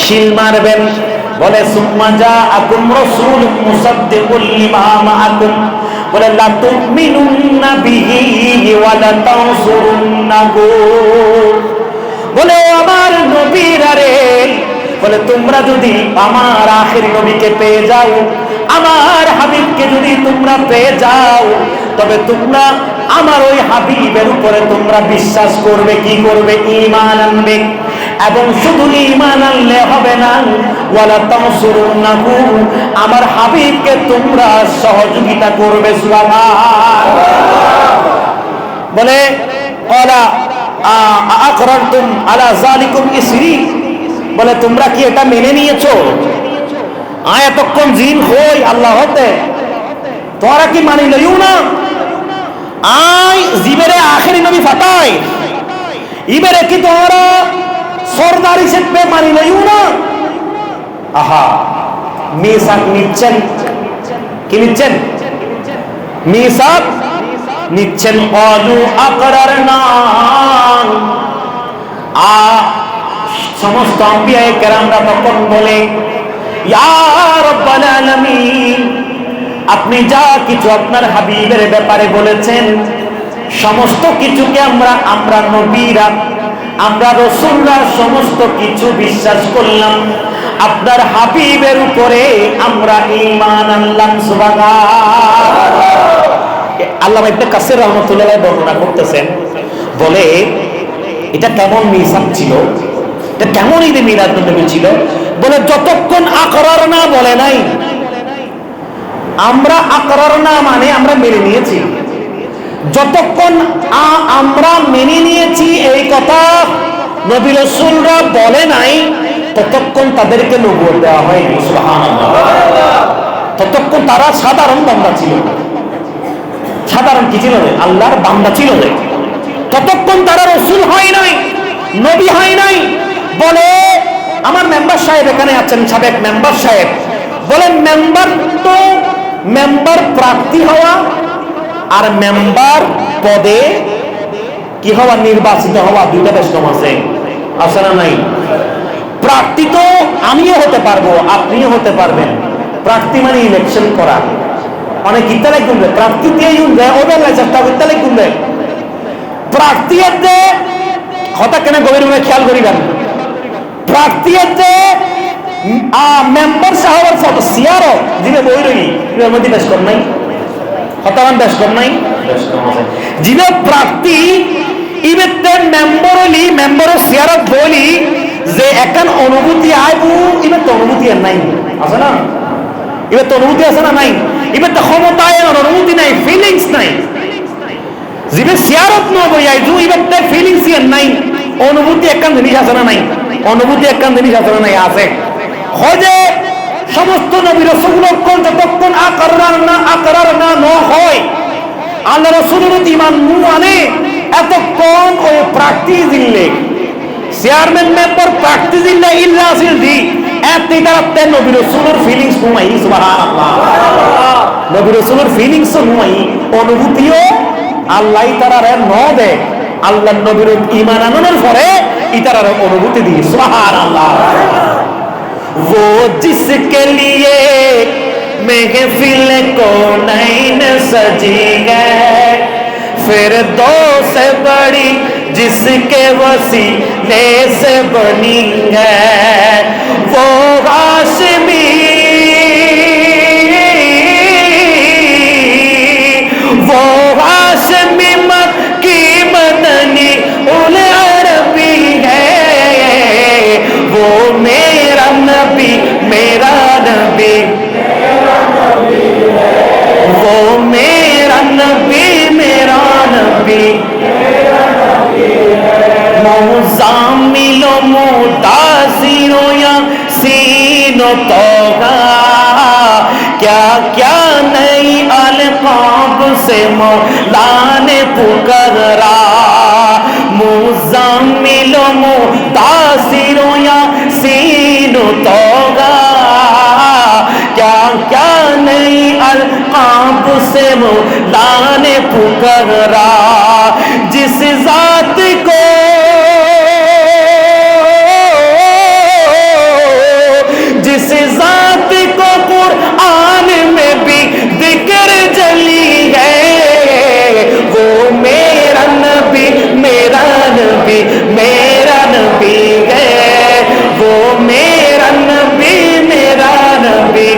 [SPEAKER 1] শিল মারবেন। বলে সুম্মা জাআকুম রাসূল মুসাদ্দিকুল লিমা মাআকুম, বলে লা তুমিনুন্না বিহি ওয়া লা তানসুরুন্নাহু। বলে আমার নবীরা রে, বলে তোমরা যদি আমার আখেরি নবীকে পেয়ে যাও, আমার হাবিবকে যদি তোমরা পেয়ে যাও, তবে তোমরা আমার ওই হাবিবের উপরে তোমরা বিশ্বাস করবে। কি করবে? ঈমান আনবে। এবং শুধু ঈমান আনলে হবে না, ওয়ালা তানসুরুন্নাহু, আমার হাবিবকে তোমরা সহযোগিতা করবে। সুবহানাল্লাহ। বলে ক্বালা আআকরারতুম আলা যালিকুম ইসরি, বলে তোমরা কি এটা মেনে নিয়েছো? এতক্ষণ জিন হই আল্লাহ হতে তোরা কি মানি লইও না? আয় জিবেরে আখেরি নবী ফাটাই, ইবেরে কি তোরা সরদারি হিসেবে মানি লইও না? আহা, মিসাক নিচ্ছেন। কি নিচ্ছেন? মিসাক নিচ্ছেন। ক্বালু আকরারনা, সমস্ত আম্বিয়ায়ে কেরামরা তখন বলে, ইয়া রাব্বাল আলামিন, আপনি যা কিছু আপনার হাবিবের ব্যাপারে বলেছেন সমস্ত কিছুকে আমরা নবীরা, আমরা রাসূলরা সমস্ত কিছু বিশ্বাস করলাম। আপনার হাবিবের উপরে আমরা ঈমান আনলাম। সুবহানাল্লাহ। আল্লামা ইবনে কাসির রাহমাতুল্লাহ বর্ণনা করতেছেন, বলে এটা কেমন মিসাক ছিল, এটা কেমন ঈদে মিলাদুন নবী ছিল। বলে যতক্ষণ আকরার না বলে নাই, আমরা আকরার না মানে আমরা মেনে নিয়েছি, যতক্ষণ আমরা মেনে নিয়েছি এই কথা নবী রাসূলরা বলে নাই, ততক্ষণ তাদেরকে নবুয়ত দেওয়া হয়নি। সুবহানাল্লাহ। ততক্ষণ তারা সাধারণ বান্দা ছিল। সাধারণ কি ছিল? আল্লাহর বান্দা ছিল। ততক্ষণ তারা রাসূল হয় নাই, নবী হয় নাই। বলে আমার মেম্বার সাহেব এখানে আছেন, সাবেক মেম্বার সাহেব, বলেন মেম্বার তো মেম্বার প্রার্থী হওয়া আর মেম্বার পদে কি হওয়া, নির্বাচিত হওয়া, দুইটা বেশ কম আছে। আছে না নাই? প্রার্থী তো আমিও হতে পারবো, আপনিও হতে পারবেন। প্রার্থী মানে ইলেকশন করা। অনেক ইত্যাদি করবে প্রার্থী দিয়ে ওদের চেষ্টা করতে করবে প্রার্থী হঠাৎ কেন গভীর খেয়াল করিবেন। প্রার্থী মেম্বার সাহেবের ফটো সিয়ারও জিবে বই রই এর মধ্যে বেশ কম নাই, হতারান বেশ কম নাই। জিবে প্রার্থী ইবেতে মেম্বার হলি মেম্বার সিয়ারত বলি যে এখন অনুভূতি আইবু, ইবে তো অনুভূতি আর নাই। আছে না? ইবে তো অনুভূতি আছে না নাই? ইবে তো ক্ষমতায় অনুভূতি নাই, ফিলিংস নাই। জিবে সিয়ারত ন বই আইজু, ইবে তো ফিলিংস আর নাই, অনুভূতি একখান জিনিস আছে না নাই? অনুভূতি একখান জিনিস আছে না নাই? আছে। হয় যে সমস্ত নবী রাসূলগণ যতক্ষণ আকরার না হয়, আল্লাহ রাসূলের ঈমান আনে, এতক্ষণ ওই প্রার্থী দিলে চেয়ারম্যান মেম্বার প্রার্থী দিলে ইল্লাসিল দি এতই তারাতে নবী রাসূলের ফিলিংস নুমাই। সুবহানাল্লাহ। নবী রাসূলের ফিলিংস নুমাই, অনুভূতিও আল্লাহ তাআলা ন দেয়। আল্লাহর নবীর ঈমান আনানোর পরে ইতার অনুভূতি দিয়ে সুবহানাল্লাহ। वो जिसके लिए महफिल कौनैन सजी है फिर दो से बड़ी जिसके वसीले से बनी है वो हाशमी वो हाशमी मक्की मदनी उल अरबी है वो मेरा नबी मेरा नबी वो मेरा नबी मेरा नबी मुज़ाम्मिलो मुदासिरो या सीनो तोगा क्या क्या नई अलक़ाब से मौला ने पुकारा मुज़ाम्मिलो मुदासिरो या सीनो तोगा क्या क्या नई अलक़ाब से मौला ने पुकारा जिस ज़ात को जिस ज़ात को कुरान में भी जिक्र जली है वो मेरा नबी मेरा नबी मेरा नबी है वो मेरा नबी मेरा नबी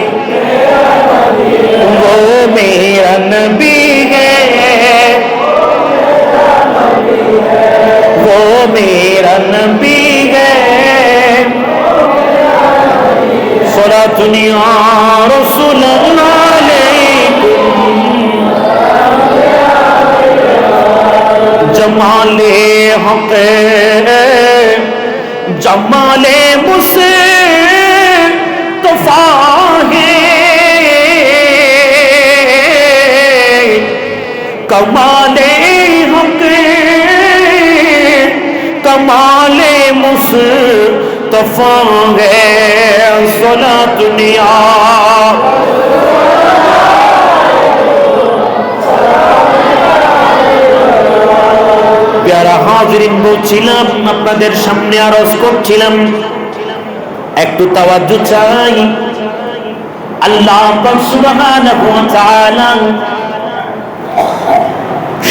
[SPEAKER 1] वो मेरा नबी है वो मेरा नबी है सलातुन या रसूलल्लाह अलैकुम जमाले हक़ जमाले मुस्तफ़ा है कमाले हक़ कमाले मुस्तफ़ा है सलातुन या প্যারা হাজিরিন বলছিলাম আপনাদের সামনে আরজ করছিলাম একটু তাওয়াজ্জু চাই আল্লাহ পাক সুবহানাহু ওয়া তাআলা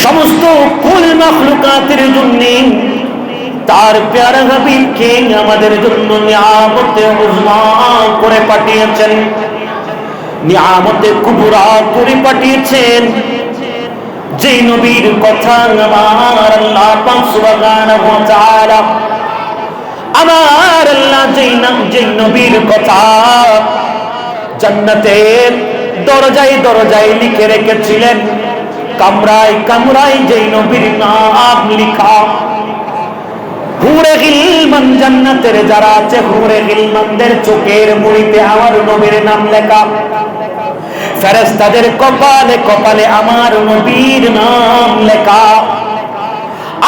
[SPEAKER 1] সমস্ত কুল মাখলুকাতের জন্য তার প্যারা হাবিবকে আমাদের জন্য নিয়ামতে উজমা করে পাঠিয়েছেন নিয়ামতে কুবরা করে পাঠিয়েছেন যেই নবীর কথা আমার আল্লাহ পাক সুবহানাহু ওয়া তাআলা আমার আল্লাহ যেই নবীর কথা জান্নাতের দরজায় দরজায় লিখে রেখেছিলেন কামরায় কামরায় যেই নবীর নাম লেখা হুরে গিলমান জান্নাতের যারা আছে হুরে গিলমানদের চোখের মুড়িতে আমার নবীর নাম লেখা ফেরেশতাদের কপালে কপালে আমার নবীর নাম লেখা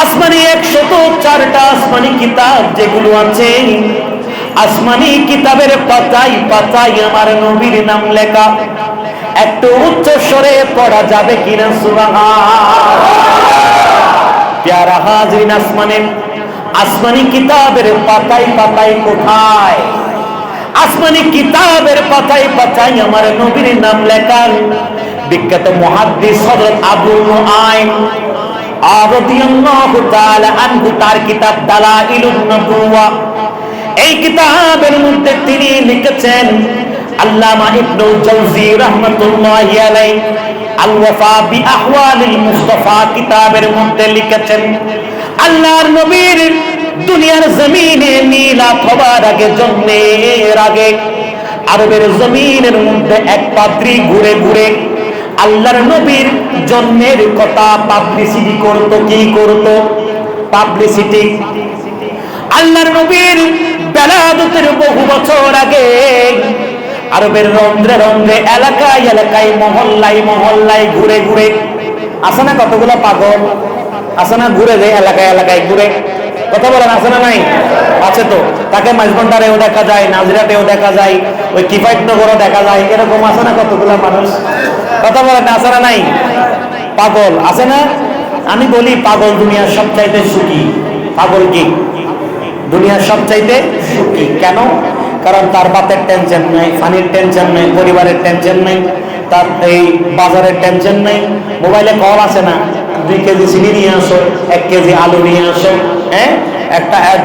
[SPEAKER 1] আসমানি 104টা আসমানি কিতাব যেগুলো আছে আসমানি কিতাবের পাতায় পাতায় আমার নবীর নাম লেখা একটু উচ্চ স্বরে পড়া যাবে কিনা সুবহানাল্লাহ প্যারা হাজিরিন আসমানি কিতাবের পাতায় পাতায় কোথায় আসমানি কিতাবের পাতায় পাতায় আমার নবীর নাম লেখা বিখ্যাত মুহাদ্দিস হযরত আবু নুআইম রাদিয়াল্লাহু তাআলা আনহু তার কিতাব দালাইলুন নবুওয়া এই কিতাবের মধ্যে তিনি লিখেছেন আল্লামা ইবনুল জাওজি রাহমাতুল্লাহি আলাইহি আল ওয়াফা বি আহওয়ালিল মুস্তাফা কিতাবের মধ্যে লিখেছেন আল্লাহর নবীর দুনিয়ার জমিনে মিলাদ হবার আগে জন্মের আগে আরবের জমিনের মধ্যে এক পাদ্রী ঘুরে ঘুরে আল্লাহর নবীর জন্মের কথা পাবলিসিটি করত কি করত পাবলিসিটি আল্লাহর নবীর বেলাদতের বহু বছর আগে আরবের রন্ধ্রে রন্ধ্রে এলাকায় এলাকায় মহল্লায় মহল্লায় ঘুরে ঘুরে আছে না কতগুলো পাগল আছে না ঘুরে যায় এলাকায় এলাকায় ঘুরে কথা বলেন আছে না নাই আছে তো তাকে মাঝবন্ডারেও দেখা যায় নাজিরাতেও দেখা যায় ওই কিফায়তনগরও দেখা যায় এরকম আছে না কতগুলো মানুষ কথা বলেন আছে না নাই পাগল আছে না আমি বলি পাগল দুনিয়ার সবচাইতে সুখী। পাগল কি দুনিয়ার সবচাইতে সুখী কেন? কারণ তার বাতের টেনশন নেই, পানির টেনশন নেই, পরিবারের টেনশন নেই, তার এই বাজারের টেনশন নেই। মোবাইলে কল আছে না, 2 কেজি চিনি নিয়ে আসো, 1 কেজি আলু নিয়ে আসো, হ্যাঁ,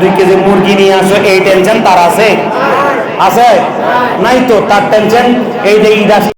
[SPEAKER 1] 2 কেজি মুরগি নিয়ে আসো, এই টেনশন তার আছে? আছে নাই তো। তার টেনশন এই যে ঈদ